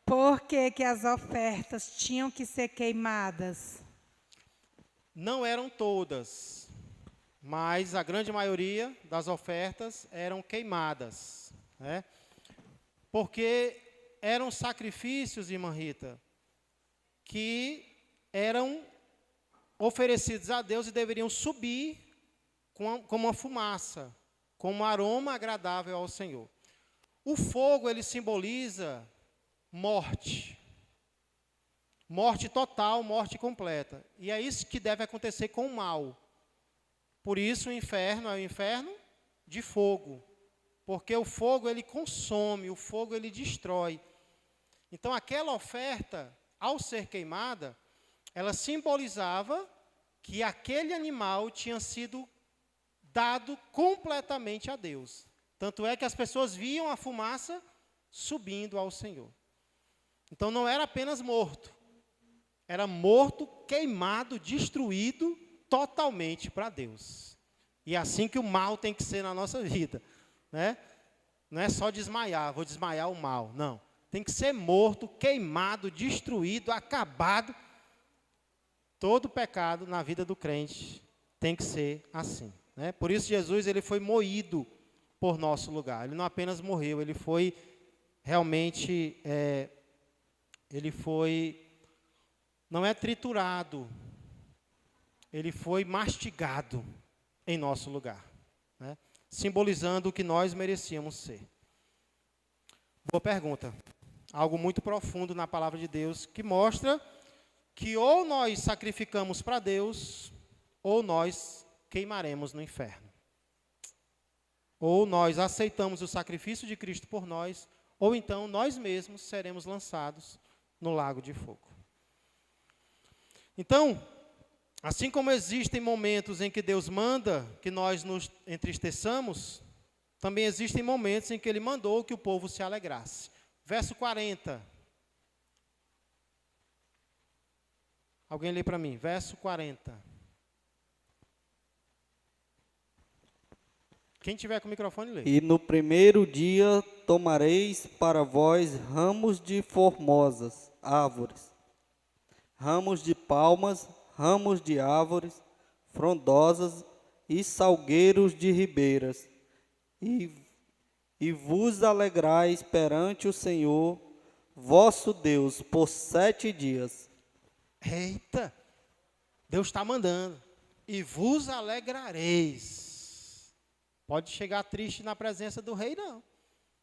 Por que que as ofertas tinham que ser queimadas? Não eram todas, mas a grande maioria das ofertas eram queimadas, né? Porque eram sacrifícios, irmã Rita, que eram oferecidos a Deus e deveriam subir como uma fumaça, com um aroma agradável ao Senhor. O fogo, ele simboliza morte. Morte total, morte completa. E é isso que deve acontecer com o mal. Por isso o inferno é o inferno de fogo. Porque o fogo, ele consome, o fogo, ele destrói. Então, aquela oferta, ao ser queimada, ela simbolizava que aquele animal tinha sido dado completamente a Deus. Tanto é que as pessoas viam a fumaça subindo ao Senhor. Então não era apenas morto. Era morto, queimado, destruído totalmente para Deus. E é assim que o mal tem que ser na nossa vida, né? Não é só desmaiar, vou desmaiar o mal. Não. Tem que ser morto, queimado, destruído, acabado. Todo pecado na vida do crente tem que ser assim, né? Por isso Jesus, ele foi moído por nosso lugar. Ele não apenas morreu, ele foi realmente, não é triturado, ele foi mastigado em nosso lugar, né? Simbolizando o que nós merecíamos ser. Boa pergunta. Algo muito profundo na palavra de Deus, que mostra que ou nós sacrificamos para Deus, ou nós queimaremos no inferno. Ou nós aceitamos o sacrifício de Cristo por nós, ou então nós mesmos seremos lançados no lago de fogo. Então, assim como existem momentos em que Deus manda que nós nos entristeçamos, também existem momentos em que Ele mandou que o povo se alegrasse. Verso 40. Alguém lê para mim, verso 40. Quem tiver com o microfone, lê. E no primeiro dia tomareis para vós ramos de formosas árvores, ramos de palmas, ramos de árvores frondosas e salgueiros de ribeiras, e vos alegrais perante o Senhor, vosso Deus, por 7 dias. Eita! Deus está mandando. E vos alegrareis. Pode chegar triste na presença do rei, não.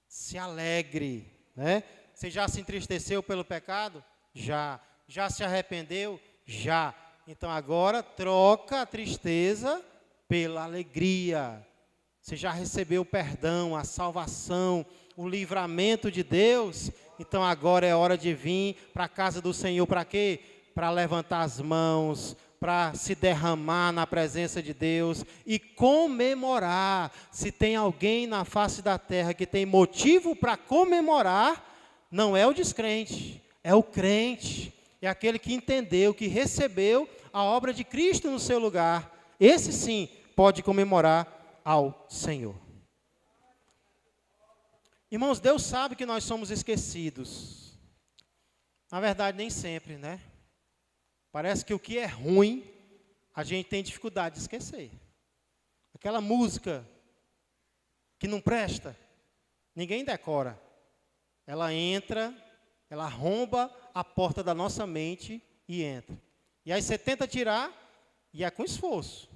Se alegre, né? Você já se entristeceu pelo pecado? Já. Já se arrependeu? Já. Então agora troca a tristeza pela alegria. Você já recebeu o perdão, a salvação, o livramento de Deus? Então agora é hora de vir para a casa do Senhor, para quê? Para levantar as mãos, para se derramar na presença de Deus e comemorar. Se tem alguém na face da terra que tem motivo para comemorar, não é o descrente, é o crente. É aquele que entendeu, que recebeu a obra de Cristo no seu lugar. Esse sim pode comemorar ao Senhor. Irmãos, Deus sabe que nós somos esquecidos. Na verdade, nem sempre, né? Parece que o que é ruim, a gente tem dificuldade de esquecer. Aquela música que não presta, ninguém decora. Ela entra, ela arromba a porta da nossa mente e entra. E aí você tenta tirar e é com esforço.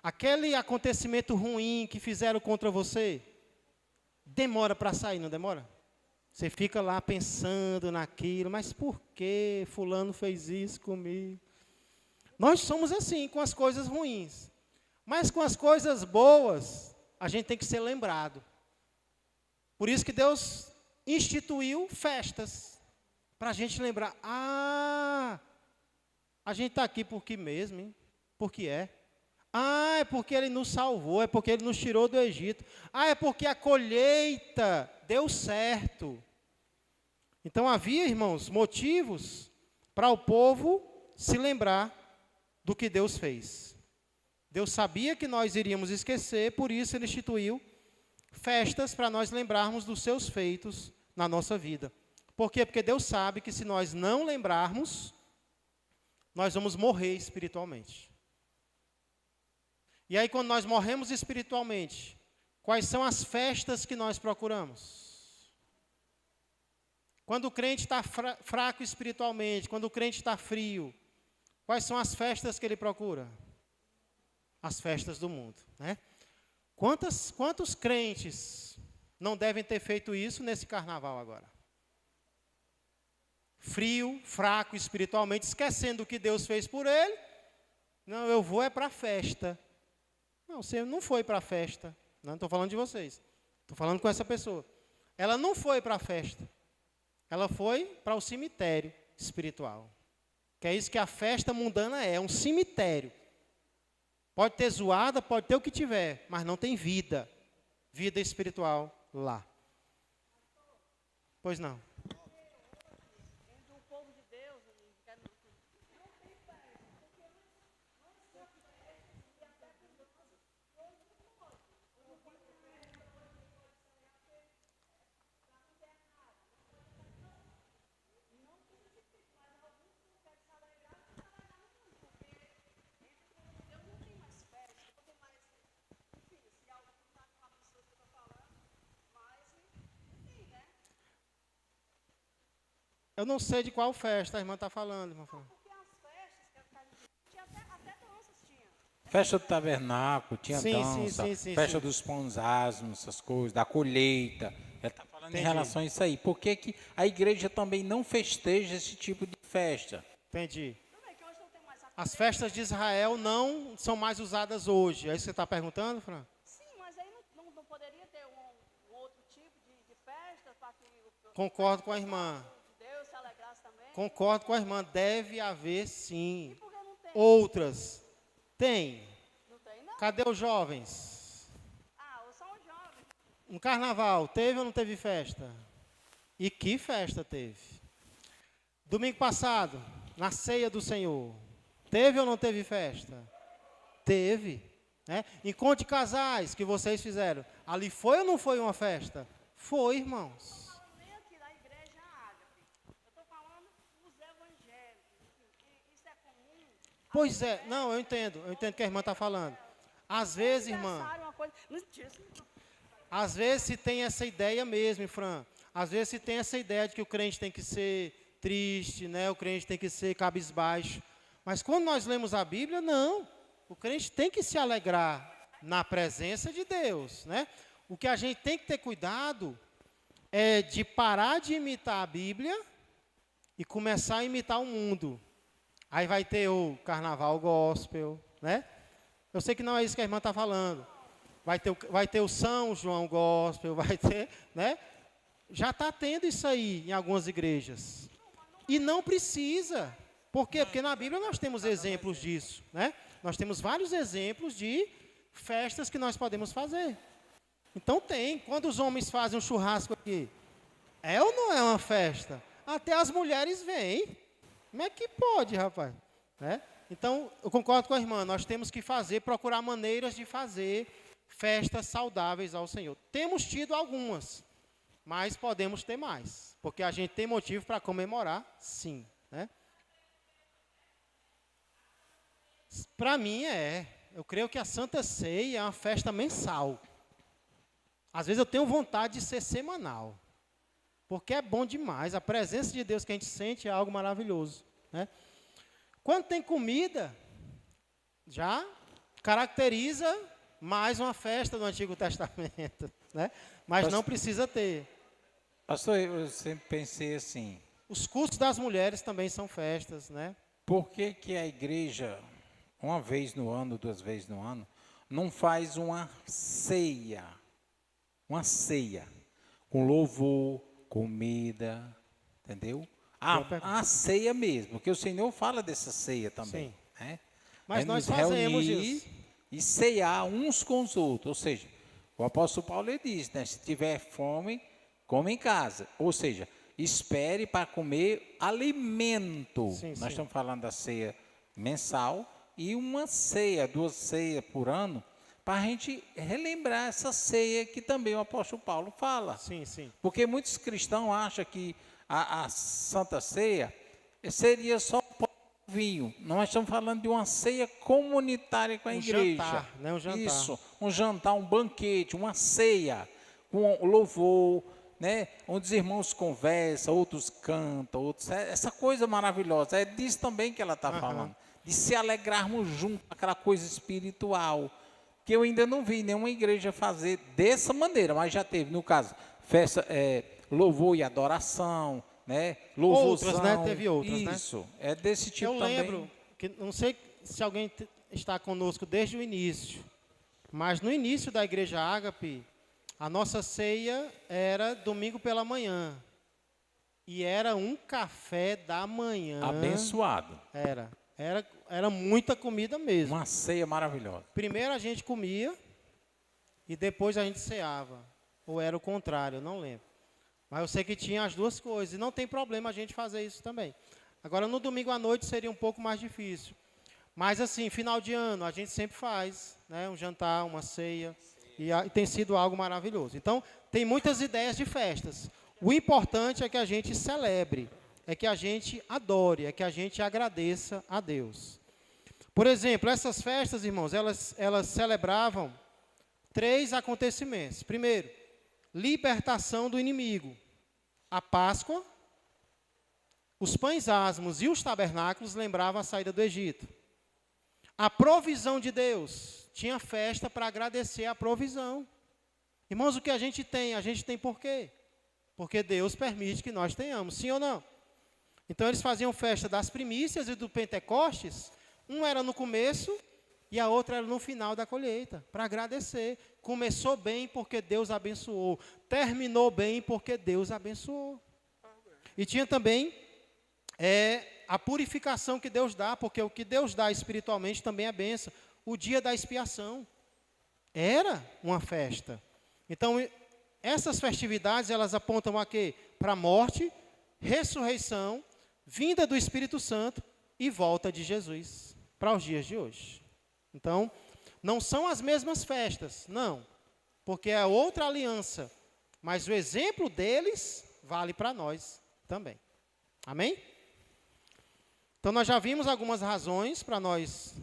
Aquele acontecimento ruim que fizeram contra você, demora para sair, não demora? Você fica lá pensando naquilo, mas por que fulano fez isso comigo? Nós somos assim com as coisas ruins. Mas com as coisas boas, a gente tem que ser lembrado. Por isso que Deus instituiu festas, para a gente lembrar, a gente está aqui por que mesmo, hein? Por que é? É porque Ele nos salvou, é porque Ele nos tirou do Egito. É porque a colheita deu certo. Então havia, irmãos, motivos para o povo se lembrar do que Deus fez. Deus sabia que nós iríamos esquecer, por isso Ele instituiu festas para nós lembrarmos dos seus feitos na nossa vida. Por quê? Porque Deus sabe que se nós não lembrarmos, nós vamos morrer espiritualmente. E aí, quando nós morremos espiritualmente, quais são as festas que nós procuramos? Quando o crente está fraco espiritualmente, quando o crente está frio, quais são as festas que ele procura? As festas do mundo, né? Quantos crentes não devem ter feito isso nesse carnaval agora? Frio, fraco espiritualmente, esquecendo o que Deus fez por ele. Não, eu vou é para a festa. Não, você não foi para a festa. Não estou falando de vocês. Estou falando com essa pessoa. Ela não foi para a festa. Ela foi para o cemitério espiritual. Que é isso que a festa mundana é um cemitério. Pode ter zoada, pode ter o que tiver, mas não tem vida. Vida espiritual lá. Pois não. Eu não sei de qual festa a irmã está falando, irmã. Festa do tabernáculo, tinha Sim, dança, sim, festa sim. dos pães asmos, essas coisas, da colheita. Ele está falando Entendi. em relação a isso aí. Por que que a igreja também não festeja esse tipo de festa? Entendi. As festas de Israel não são mais usadas hoje. É isso que você está perguntando, Fran? Sim, mas aí não poderia ter um outro tipo de festa para que o Concordo com a irmã. de Deus se alegrasse também? Concordo com a irmã. Deve haver, sim. Por que não tem? Outras. Tem. Não tem, não? Cadê os jovens? São os jovens. No carnaval, teve ou não teve festa? E que festa teve? Domingo passado, na ceia do Senhor, teve ou não teve festa? Teve. Né? Encontro de casais que vocês fizeram, ali foi ou não foi uma festa? Foi, irmãos. Nem aqui da igreja Ágape. Eu estou falando os evangélicos. Isso é comum. Pois é, não, eu entendo o que a irmã está falando. Às vezes, irmã, Aniversário, uma coisa. Não tinha isso. às vezes se tem essa ideia mesmo, Fran. Às vezes se tem essa ideia de que o crente tem que ser triste, né? O crente tem que ser cabisbaixo. Mas quando nós lemos a Bíblia, não. O crente tem que se alegrar na presença de Deus, né? O que a gente tem que ter cuidado é de parar de imitar a Bíblia e começar a imitar o mundo. Aí vai ter o carnaval gospel, né? Eu sei que não é isso que a irmã está falando. Vai ter o São João gospel, vai ter, né? Já está tendo isso aí em algumas igrejas. E não precisa. Por quê? Porque na Bíblia nós temos exemplos disso, né? Nós temos vários exemplos de festas que nós podemos fazer. Então tem. Quando os homens fazem um churrasco aqui, é ou não é uma festa? Até as mulheres vêm. Como é que pode, rapaz? Né? Então, eu concordo com a irmã. Nós temos que procurar maneiras de fazer festas saudáveis ao Senhor. Temos tido algumas, mas podemos ter mais. Porque a gente tem motivo para comemorar, sim. Né? Para mim eu creio que a Santa Ceia é uma festa mensal. Às vezes eu tenho vontade de ser semanal, porque é bom demais. A presença de Deus que a gente sente é algo maravilhoso. Né? Quando tem comida, já caracteriza mais uma festa do Antigo Testamento. Né? Mas não precisa ter. Pastor, eu sempre pensei assim, Os cultos das mulheres também são festas. Né? por que que a igreja, uma vez no ano, 2 vezes no ano, não faz uma ceia, com louvor, comida, entendeu? A ceia mesmo, porque o Senhor fala dessa ceia também. Sim. Né? Mas É nós nos fazemos reunir isso. e ceiar uns com os outros. Ou seja, o apóstolo Paulo ele diz, né? Se tiver fome, come em casa. Ou seja, espere para comer alimento. Sim, Nós sim. estamos falando da ceia mensal e uma ceia, 2 ceias por ano, para a gente relembrar essa ceia que também o apóstolo Paulo fala. Sim, sim. Porque muitos cristãos acham que a Santa Ceia seria só vinho. Nós estamos falando de uma ceia comunitária com a igreja. Jantar, né? Um jantar. Isso, um jantar, um banquete, uma ceia, com louvor, né? Onde os irmãos conversam, outros cantam, outros... Essa coisa maravilhosa, é disso também que ela está falando. De se alegrarmos juntos, aquela coisa espiritual, que eu ainda não vi nenhuma igreja fazer dessa maneira, mas já teve, no caso, festa, louvor e adoração, né? Louvorzão. Outras, né? Teve outras, né? Isso, é desse tipo Eu também. lembro, que não sei se alguém está conosco desde o início, mas no início da Igreja Ágape, a nossa ceia era domingo pela manhã. E era um café da manhã. Abençoado. Era muita comida mesmo. Uma ceia maravilhosa. Primeiro a gente comia e depois a gente ceava. Ou era o contrário, eu não lembro. Mas eu sei que tinha as duas coisas. E não tem problema a gente fazer isso também. Agora, no domingo à noite seria um pouco mais difícil. Mas, assim, final de ano, a gente sempre faz, né? Um jantar, uma ceia. E tem sido algo maravilhoso. Então, tem muitas ideias de festas. O importante é que a gente celebre. É que a gente adore. É que a gente agradeça a Deus. Por exemplo, essas festas, irmãos, elas celebravam 3 acontecimentos. Primeiro, libertação do inimigo. A Páscoa, os pães asmos e os tabernáculos lembravam a saída do Egito. A provisão de Deus. Tinha festa para agradecer a provisão. Irmãos, o que a gente tem por quê? Porque Deus permite que nós tenhamos, sim ou não? Então eles faziam festa das primícias e do Pentecostes. Um era no começo e a outra era no final da colheita, para agradecer. Começou bem porque Deus abençoou. Terminou bem porque Deus abençoou. E tinha também a purificação que Deus dá, porque o que Deus dá espiritualmente também é bênção. O dia da expiação era uma festa. Então, essas festividades, elas apontam a quê? Para a morte, ressurreição, vinda do Espírito Santo e volta de Jesus para os dias de hoje. Então, não são as mesmas festas, não, porque é outra aliança, mas o exemplo deles vale para nós também. Amém? Então, nós já vimos algumas razões para nós,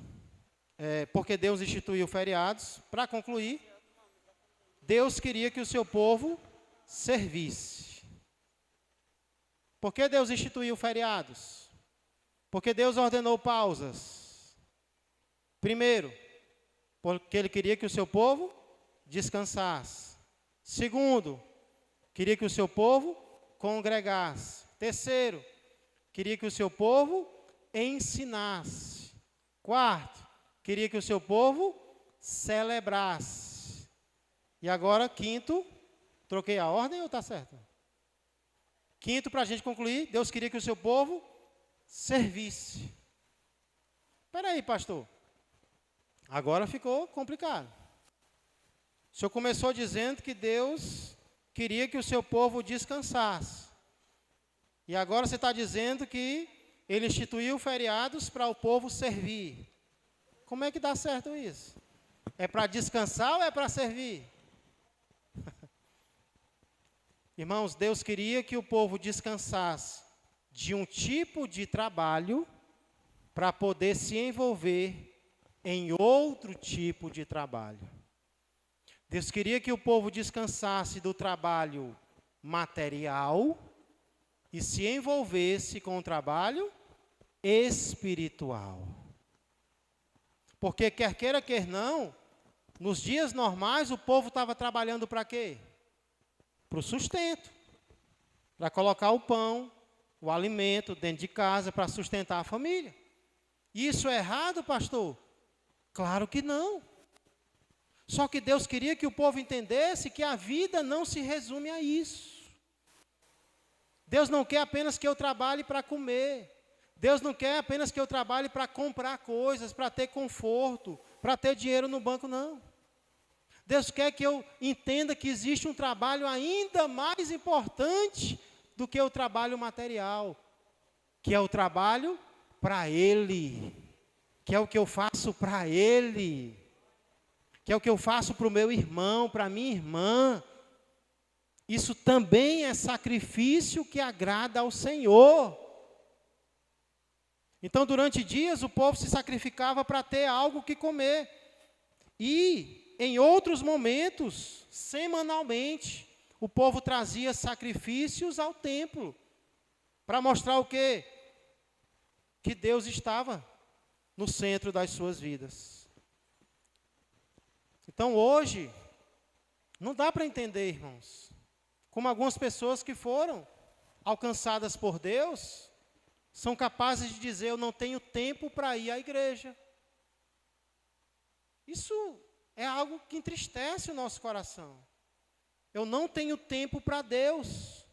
porque Deus instituiu feriados. Para concluir, Deus queria que o seu povo servisse. Por que Deus instituiu feriados? Porque Deus ordenou pausas. Primeiro, porque Ele queria que o seu povo descansasse. Segundo, queria que o seu povo congregasse. Terceiro, queria que o seu povo ensinasse. Quarto, queria que o seu povo celebrasse. E agora, quinto, troquei a ordem ou está certo? Quinto, para a gente concluir, Deus queria que o seu povo servisse. Espera aí, pastor. Agora ficou complicado. O senhor começou dizendo que Deus queria que o seu povo descansasse. E agora você está dizendo que ele instituiu feriados para o povo servir. Como é que dá certo isso? É para descansar ou é para servir? Irmãos, Deus queria que o povo descansasse de um tipo de trabalho para poder se envolver em outro tipo de trabalho. Deus queria que o povo descansasse do trabalho material e se envolvesse com o trabalho espiritual. Porque quer queira, quer não, nos dias normais o povo estava trabalhando para quê? Para o sustento, para colocar o pão, o alimento dentro de casa, para sustentar a família. Isso é errado, pastor? Claro que não. Só que Deus queria que o povo entendesse que a vida não se resume a isso. Deus não quer apenas que eu trabalhe para comer. Deus não quer apenas que eu trabalhe para comprar coisas, para ter conforto, para ter dinheiro no banco, não. Deus quer que eu entenda que existe um trabalho ainda mais importante do que o trabalho material, que é o trabalho para Ele, que é o que eu faço para Ele, que é o que eu faço para o meu irmão, para a minha irmã. Isso também é sacrifício que agrada ao Senhor. Então, durante dias, o povo se sacrificava para ter algo que comer. E, em outros momentos, semanalmente, o povo trazia sacrifícios ao templo. Para mostrar o quê? Que Deus estava no centro das suas vidas. Então, hoje, não dá para entender, irmãos, como algumas pessoas que foram alcançadas por Deus são capazes de dizer: eu não tenho tempo para ir à igreja. Isso é algo que entristece o nosso coração. Eu não tenho tempo para Deus.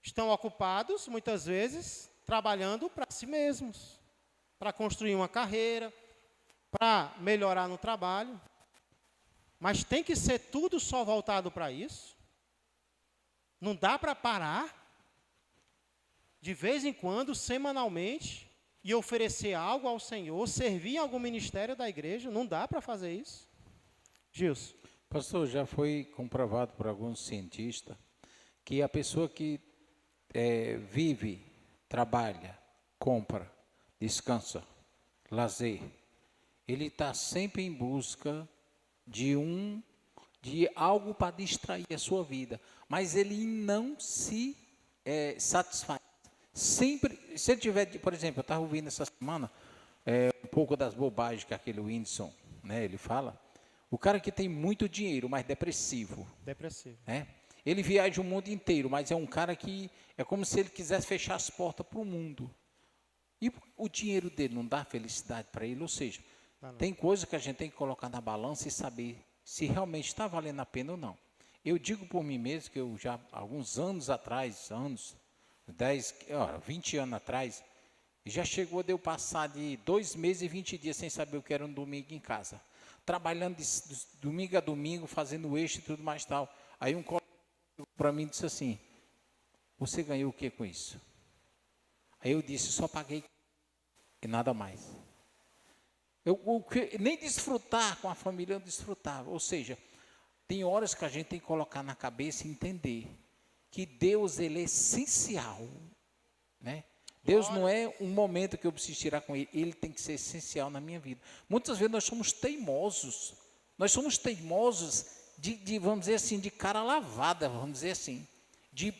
Estão ocupados, muitas vezes, trabalhando para si mesmos, para construir uma carreira, para melhorar no trabalho. Mas tem que ser tudo só voltado para isso? Não dá para parar? De vez em quando, semanalmente, e oferecer algo ao Senhor, servir em algum ministério da igreja? Não dá para fazer isso? Gilson. Pastor, já foi comprovado por alguns cientistas que a pessoa que vive, trabalha, compra, descansa, lazer, ele está sempre em busca de algo para distrair a sua vida, mas ele não se satisfaz. Sempre, se ele tiver, por exemplo, eu estava ouvindo essa semana um pouco das bobagens que aquele Whindersson, né, ele fala. O cara que tem muito dinheiro, mas depressivo. Depressivo. Né? Ele viaja o mundo inteiro, mas é um cara que é como se ele quisesse fechar as portas para o mundo. E o dinheiro dele não dá felicidade para ele, ou seja, tem coisa que a gente tem que colocar na balança e saber se realmente está valendo a pena ou não. Eu digo por mim mesmo que eu já, alguns anos atrás, 20 anos atrás, já chegou de eu passar de 2 meses e 20 dias sem saber o que era um domingo em casa. Trabalhando de domingo a domingo, fazendo extra e tudo mais tal. Aí um colega para mim disse assim: você ganhou o que com isso? Aí eu disse: só paguei e nada mais. Nem desfrutar com a família eu desfrutava. Ou seja, tem horas que a gente tem que colocar na cabeça e entender que Deus, ele é essencial, né? Deus não é um momento que eu preciso tirar com ele, ele tem que ser essencial na minha vida. Muitas vezes nós somos teimosos de vamos dizer assim, de cara lavada, vamos dizer assim, de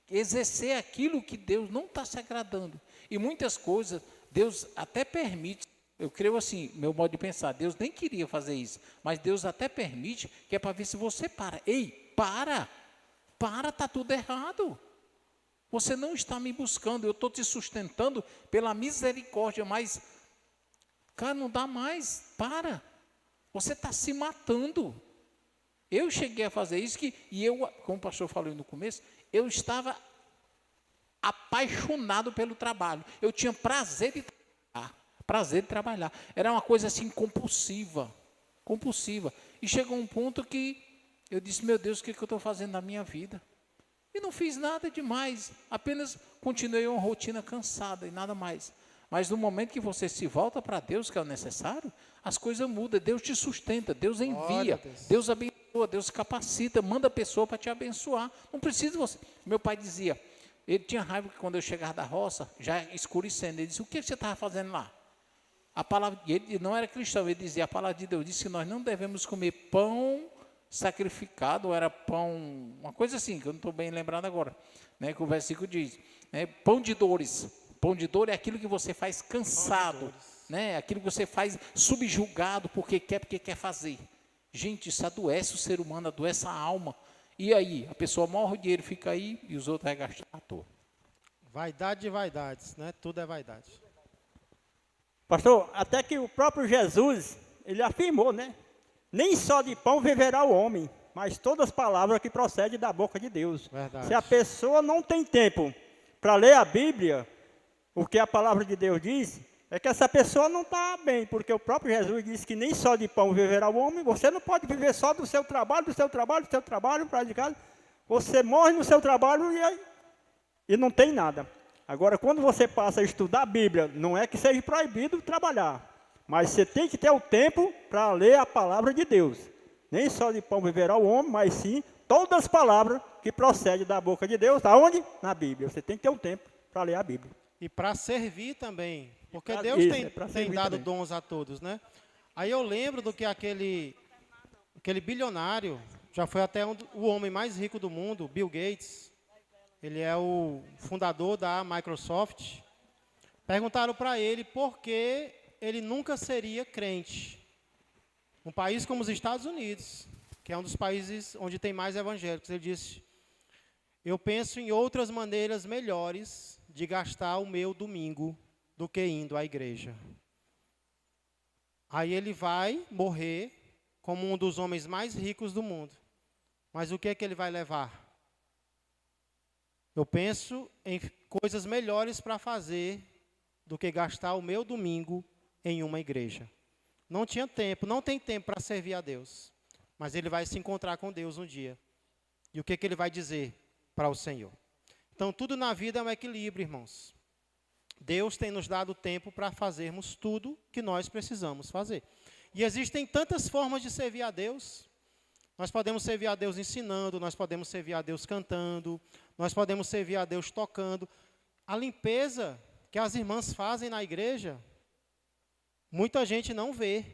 exercer aquilo que Deus não está se agradando. E muitas coisas, Deus até permite, eu creio assim, meu modo de pensar, Deus nem queria fazer isso, mas Deus até permite, que é para ver se você para. Ei, para, está tudo errado. Você não está me buscando, eu estou te sustentando pela misericórdia, mas, cara, não dá mais, para. Você está se matando. Eu cheguei a fazer isso, e eu, como o pastor falou no começo, eu estava apaixonado pelo trabalho. Eu tinha prazer de trabalhar. Prazer de trabalhar. Era uma coisa assim compulsiva. Compulsiva. E chegou um ponto que eu disse, meu Deus, o que eu estou fazendo na minha vida? E não fiz nada demais. Apenas continuei uma rotina cansada e nada mais. Mas no momento que você se volta para Deus, que é o necessário, as coisas mudam. Deus te sustenta, Deus envia, Deus abençoa, Deus capacita, manda a pessoa para te abençoar. Não precisa você. Meu pai dizia, ele tinha raiva que quando eu chegava da roça, já escurecendo, ele disse, o que você estava fazendo lá? A palavra, ele não era cristão, ele dizia, a palavra de Deus disse que nós não devemos comer pão sacrificado, ou era pão, uma coisa assim, que eu não estou bem lembrado agora, né, que o versículo diz, né, pão de dores. Pão de dor é aquilo que você faz cansado, né, aquilo que você faz subjugado porque quer fazer. Gente, isso adoece o ser humano, adoece a alma. E aí, a pessoa morre, o dinheiro fica aí e os outros vai gastar à toa. Vaidade de vaidades, né? Tudo é vaidade. Pastor, até que o próprio Jesus, ele afirmou, né? Nem só de pão viverá o homem, mas todas as palavras que procedem da boca de Deus. Verdade. Se a pessoa não tem tempo para ler a Bíblia, o que a palavra de Deus diz, é que essa pessoa não está bem, porque o próprio Jesus disse que nem só de pão viverá o homem, você não pode viver só do seu trabalho, para de casa. Você morre no seu trabalho e não tem nada. Agora, quando você passa a estudar a Bíblia, não é que seja proibido trabalhar, mas você tem que ter o tempo para ler a palavra de Deus. Nem só de pão viverá o homem, mas sim todas as palavras que procedem da boca de Deus. Aonde? Na Bíblia. Você tem que ter o tempo para ler a Bíblia. E para servir também, porque pra- Deus isso, tem, é pra tem servir dado também. dons a todos, né? Aí eu lembro do que aquele bilionário, já foi até o homem mais rico do mundo, Bill Gates, ele é o fundador da Microsoft. Perguntaram para ele por que ele nunca seria crente. Um país como os Estados Unidos, que é um dos países onde tem mais evangélicos, ele disse, eu penso em outras maneiras melhores de gastar o meu domingo do que indo à igreja. Aí ele vai morrer como um dos homens mais ricos do mundo. Mas o que é que ele vai levar? Eu penso em coisas melhores para fazer do que gastar o meu domingo em uma igreja. Não tinha tempo, não tem tempo para servir a Deus. Mas ele vai se encontrar com Deus um dia. E o que é que ele vai dizer para o Senhor? Então, tudo na vida é um equilíbrio, irmãos. Deus tem nos dado tempo para fazermos tudo que nós precisamos fazer. E existem tantas formas de servir a Deus. Nós podemos servir a Deus ensinando, nós podemos servir a Deus cantando, nós podemos servir a Deus tocando. A limpeza que as irmãs fazem na igreja, muita gente não vê.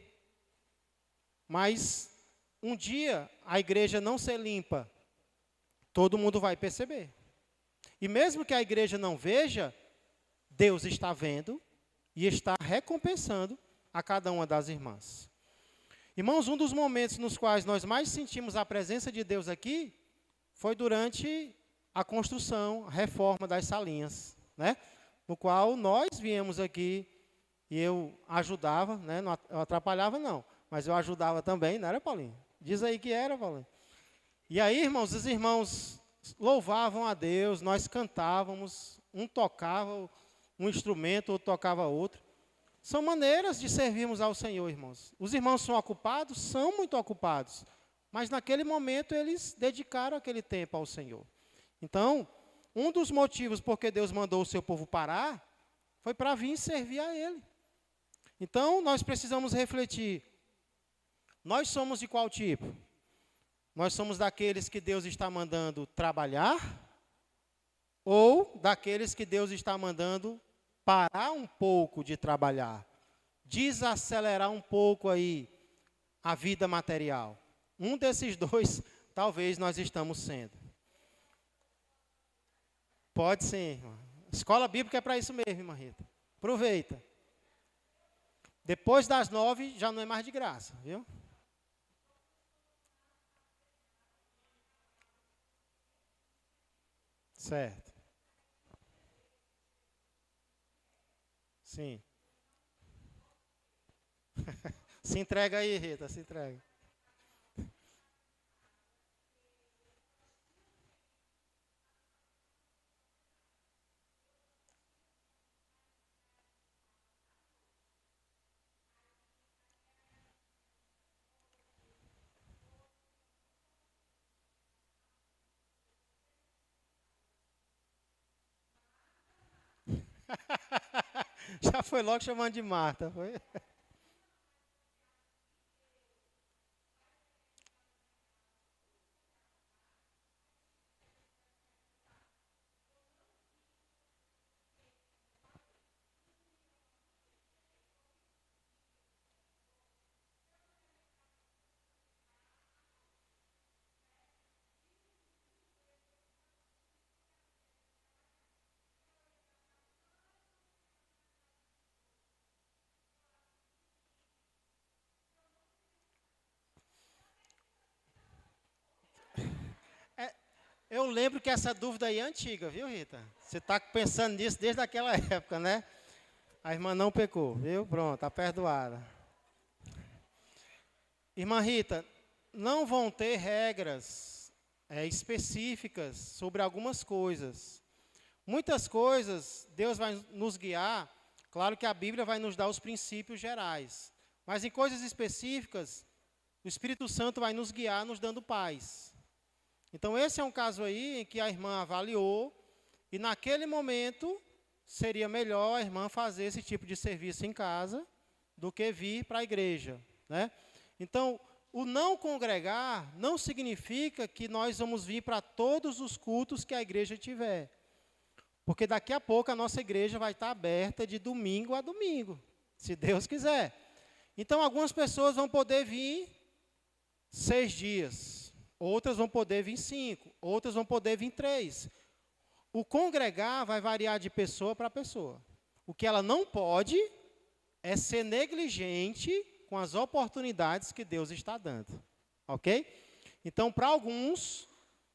Mas um dia a igreja não ser limpa, todo mundo vai perceber. E mesmo que a igreja não veja, Deus está vendo e está recompensando a cada uma das irmãs. Irmãos, um dos momentos nos quais nós mais sentimos a presença de Deus aqui foi durante a construção, a reforma das salinhas, né? No qual nós viemos aqui e eu ajudava, né? Não atrapalhava não, mas eu ajudava também, não era, Paulinho? Diz aí que era, Paulinho. E aí, irmãos, os irmãos louvavam a Deus, nós cantávamos, um tocava um instrumento, outro tocava outro. São maneiras de servirmos ao Senhor, irmãos. Os irmãos são ocupados? São muito ocupados. Mas naquele momento eles dedicaram aquele tempo ao Senhor. Então, um dos motivos porque Deus mandou o seu povo parar, foi para vir servir a Ele. Então, nós precisamos refletir. Nós somos de qual tipo? Nós somos daqueles que Deus está mandando trabalhar? Ou daqueles que Deus está mandando parar um pouco de trabalhar, desacelerar um pouco aí a vida material? Um desses dois, talvez nós estamos sendo. Pode ser, irmã. Escola bíblica é para isso mesmo, irmã Rita. Aproveita. Depois das 9, já não é mais de graça, viu? Certo. Sim. Se entrega aí, Rita, se entrega. Já foi logo chamando de Marta, foi? Eu lembro que essa dúvida aí é antiga, viu, Rita? Você está pensando nisso desde aquela época, né? A irmã não pecou, viu? Pronto, está perdoada. Irmã Rita, não vão ter regras específicas sobre algumas coisas. Muitas coisas, Deus vai nos guiar. Claro que a Bíblia vai nos dar os princípios gerais. Mas em coisas específicas, o Espírito Santo vai nos guiar, nos dando paz. Então, esse é um caso aí em que a irmã avaliou e, naquele momento, seria melhor a irmã fazer esse tipo de serviço em casa do que vir para a igreja, né? Então, o não congregar não significa que nós vamos vir para todos os cultos que a igreja tiver. Porque daqui a pouco a nossa igreja vai estar aberta de domingo a domingo, se Deus quiser. Então, algumas pessoas vão poder vir 6 dias. Outras vão poder vir 5, outras vão poder vir 3. O congregar vai variar de pessoa para pessoa. O que ela não pode é ser negligente com as oportunidades que Deus está dando. Ok? Então, para alguns,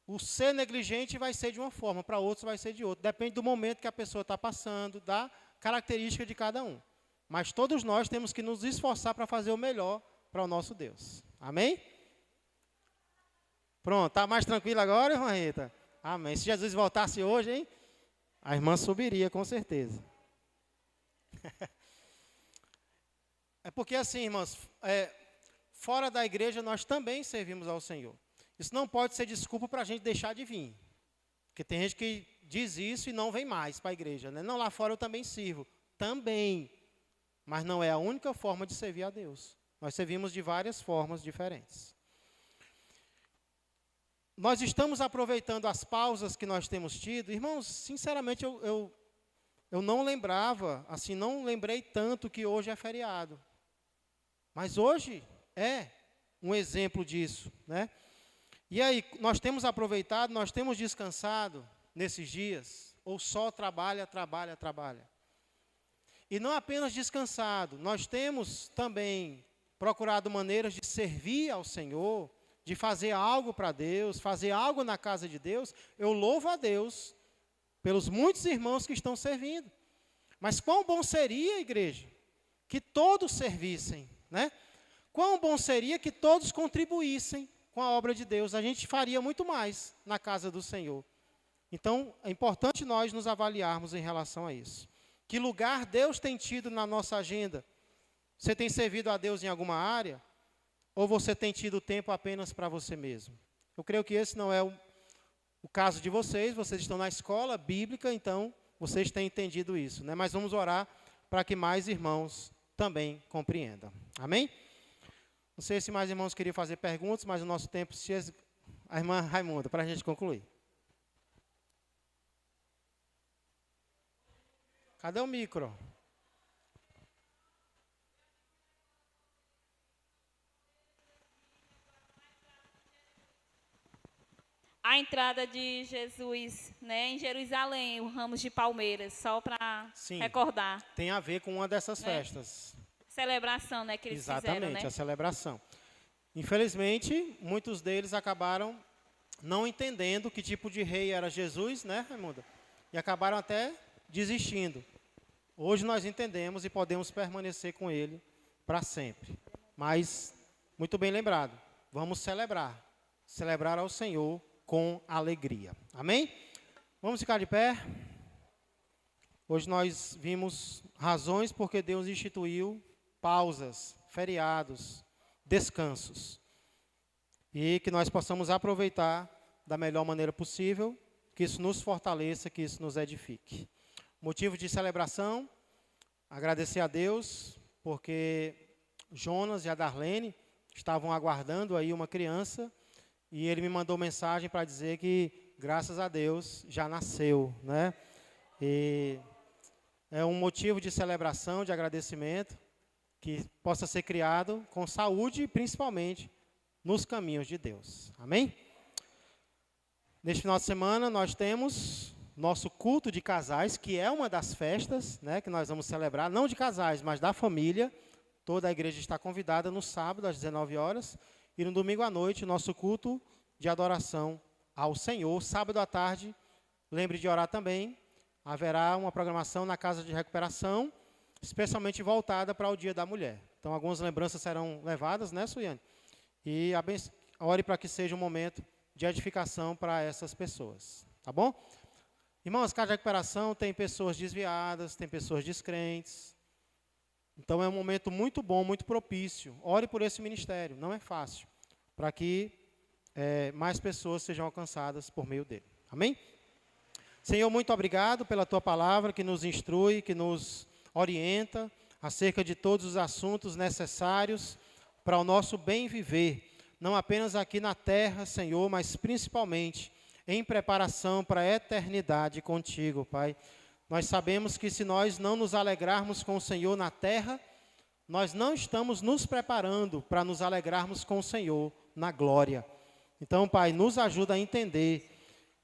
o ser negligente vai ser de uma forma, para outros vai ser de outra. Depende do momento que a pessoa está passando, da característica de cada um. Mas todos nós temos que nos esforçar para fazer o melhor para o nosso Deus. Amém? Pronto, está mais tranquilo agora, irmã Rita? Amém. Se Jesus voltasse hoje, hein? A irmã subiria, com certeza. É porque assim, irmãs, fora da igreja nós também servimos ao Senhor. Isso não pode ser desculpa para a gente deixar de vir. Porque tem gente que diz isso e não vem mais para a igreja, né? Não, lá fora eu também sirvo. Também. Mas não é a única forma de servir a Deus. Nós servimos de várias formas diferentes. Nós estamos aproveitando as pausas que nós temos tido. Irmãos, sinceramente, eu não lembrava, assim, não lembrei tanto que hoje é feriado. Mas hoje é um exemplo disso, né? E aí, nós temos aproveitado, nós temos descansado nesses dias, ou só trabalha. E não apenas descansado, nós temos também procurado maneiras de servir ao Senhor, de fazer algo para Deus, fazer algo na casa de Deus. Eu louvo a Deus pelos muitos irmãos que estão servindo. Mas quão bom seria, igreja, que todos servissem, né? Quão bom seria que todos contribuíssem com a obra de Deus. A gente faria muito mais na casa do Senhor. Então, é importante nós nos avaliarmos em relação a isso. Que lugar Deus tem tido na nossa agenda? Você tem servido a Deus em alguma área? Ou você tem tido tempo apenas para você mesmo? Eu creio que esse não é o caso de vocês. Vocês estão na escola bíblica, então vocês têm entendido isso, né? Mas vamos orar para que mais irmãos também compreendam. Amém? Não sei se mais irmãos queriam fazer perguntas, mas o nosso tempo se... A irmã Raimunda, para a gente concluir. Cadê o micro? A entrada de Jesus, né, em Jerusalém, o ramos de palmeiras, só para recordar. Tem a ver com uma dessas festas. Celebração, né, que eles fizeram, né? Exatamente, a celebração. Infelizmente, muitos deles acabaram não entendendo que tipo de rei era Jesus, né, Raimunda? E acabaram até desistindo. Hoje nós entendemos e podemos permanecer com ele para sempre. Mas, muito bem lembrado, vamos celebrar ao Senhor com alegria. Amém? Vamos ficar de pé. Hoje nós vimos razões porque Deus instituiu pausas, feriados, descansos. E que nós possamos aproveitar da melhor maneira possível, que isso nos fortaleça, que isso nos edifique. Motivo de celebração, agradecer a Deus, porque Jonas e a Darlene estavam aguardando aí uma criança, e ele me mandou mensagem para dizer que, graças a Deus, já nasceu, né? E é um motivo de celebração, de agradecimento, que possa ser criado com saúde e principalmente nos caminhos de Deus. Amém? Neste final de semana nós temos nosso culto de casais, que é uma das festas, né, que nós vamos celebrar, não de casais, mas da família. Toda a igreja está convidada no sábado às 19 horas e no domingo à noite nosso culto de adoração ao Senhor. Sábado à tarde, lembre de orar também. Haverá uma programação na Casa de Recuperação, especialmente voltada para o Dia da Mulher. Então, algumas lembranças serão levadas, né, Suiane? E ore para que seja um momento de edificação para essas pessoas, tá bom? Irmãos, Casa de Recuperação tem pessoas desviadas, tem pessoas descrentes. Então, é um momento muito bom, muito propício. Ore por esse ministério, não é fácil, para que mais pessoas sejam alcançadas por meio dele. Amém? Senhor, muito obrigado pela Tua palavra que nos instrui, que nos orienta acerca de todos os assuntos necessários para o nosso bem viver, não apenas aqui na terra, Senhor, mas principalmente em preparação para a eternidade contigo, Pai. Nós sabemos que se nós não nos alegrarmos com o Senhor na terra, nós não estamos nos preparando para nos alegrarmos com o Senhor na glória. Então, Pai, nos ajuda a entender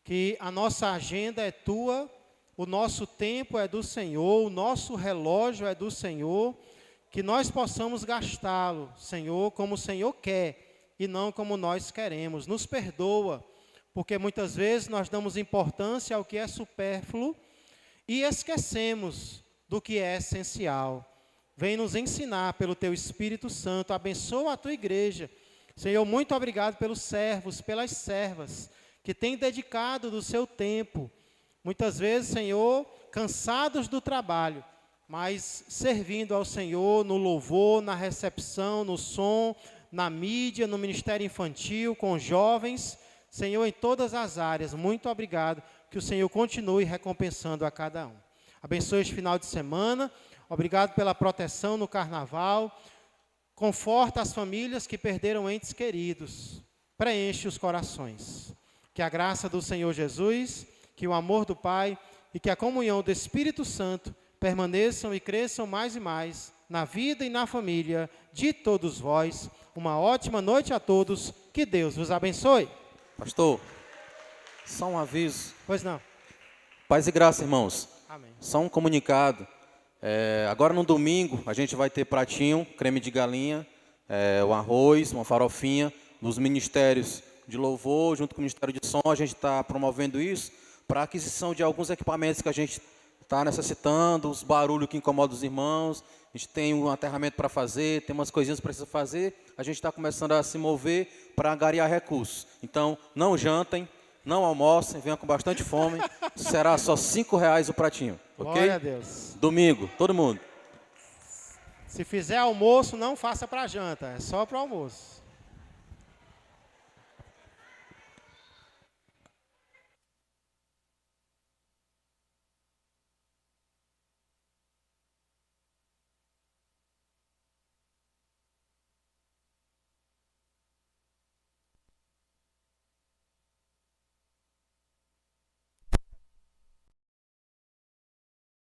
que a nossa agenda é Tua, o nosso tempo é do Senhor, o nosso relógio é do Senhor, que nós possamos gastá-lo, Senhor, como o Senhor quer e não como nós queremos. Nos perdoa, porque muitas vezes nós damos importância ao que é supérfluo e esquecemos do que é essencial. Vem nos ensinar pelo Teu Espírito Santo, abençoa a Tua igreja. Senhor, muito obrigado pelos servos, pelas servas, que têm dedicado do seu tempo, muitas vezes, Senhor, cansados do trabalho, mas servindo ao Senhor no louvor, na recepção, no som, na mídia, no ministério infantil, com jovens, Senhor, em todas as áreas. Muito obrigado, que o Senhor continue recompensando a cada um. Abençoe este final de semana, obrigado pela proteção no carnaval, conforta as famílias que perderam entes queridos, preenche os corações. Que a graça do Senhor Jesus, que o amor do Pai e que a comunhão do Espírito Santo permaneçam e cresçam mais e mais na vida e na família de todos vós. Uma ótima noite a todos. Que Deus vos abençoe. Pastor, só um aviso. Pois não. Paz e graça, irmãos. Amém. Só um comunicado. Agora no domingo a gente vai ter pratinho, creme de galinha, o arroz, uma farofinha, nos ministérios de louvor, junto com o Ministério de Som, a gente está promovendo isso para a aquisição de alguns equipamentos que a gente está necessitando, os barulhos que incomodam os irmãos, a gente tem um aterramento para fazer, tem umas coisinhas que precisa fazer, a gente está começando a se mover para angariar recursos. Então, não jantem, não almocem, venham com bastante fome, será só R$5 o pratinho, ok? Glória a Deus. Domingo, todo mundo. Se fizer almoço, não faça para janta, é só para o almoço.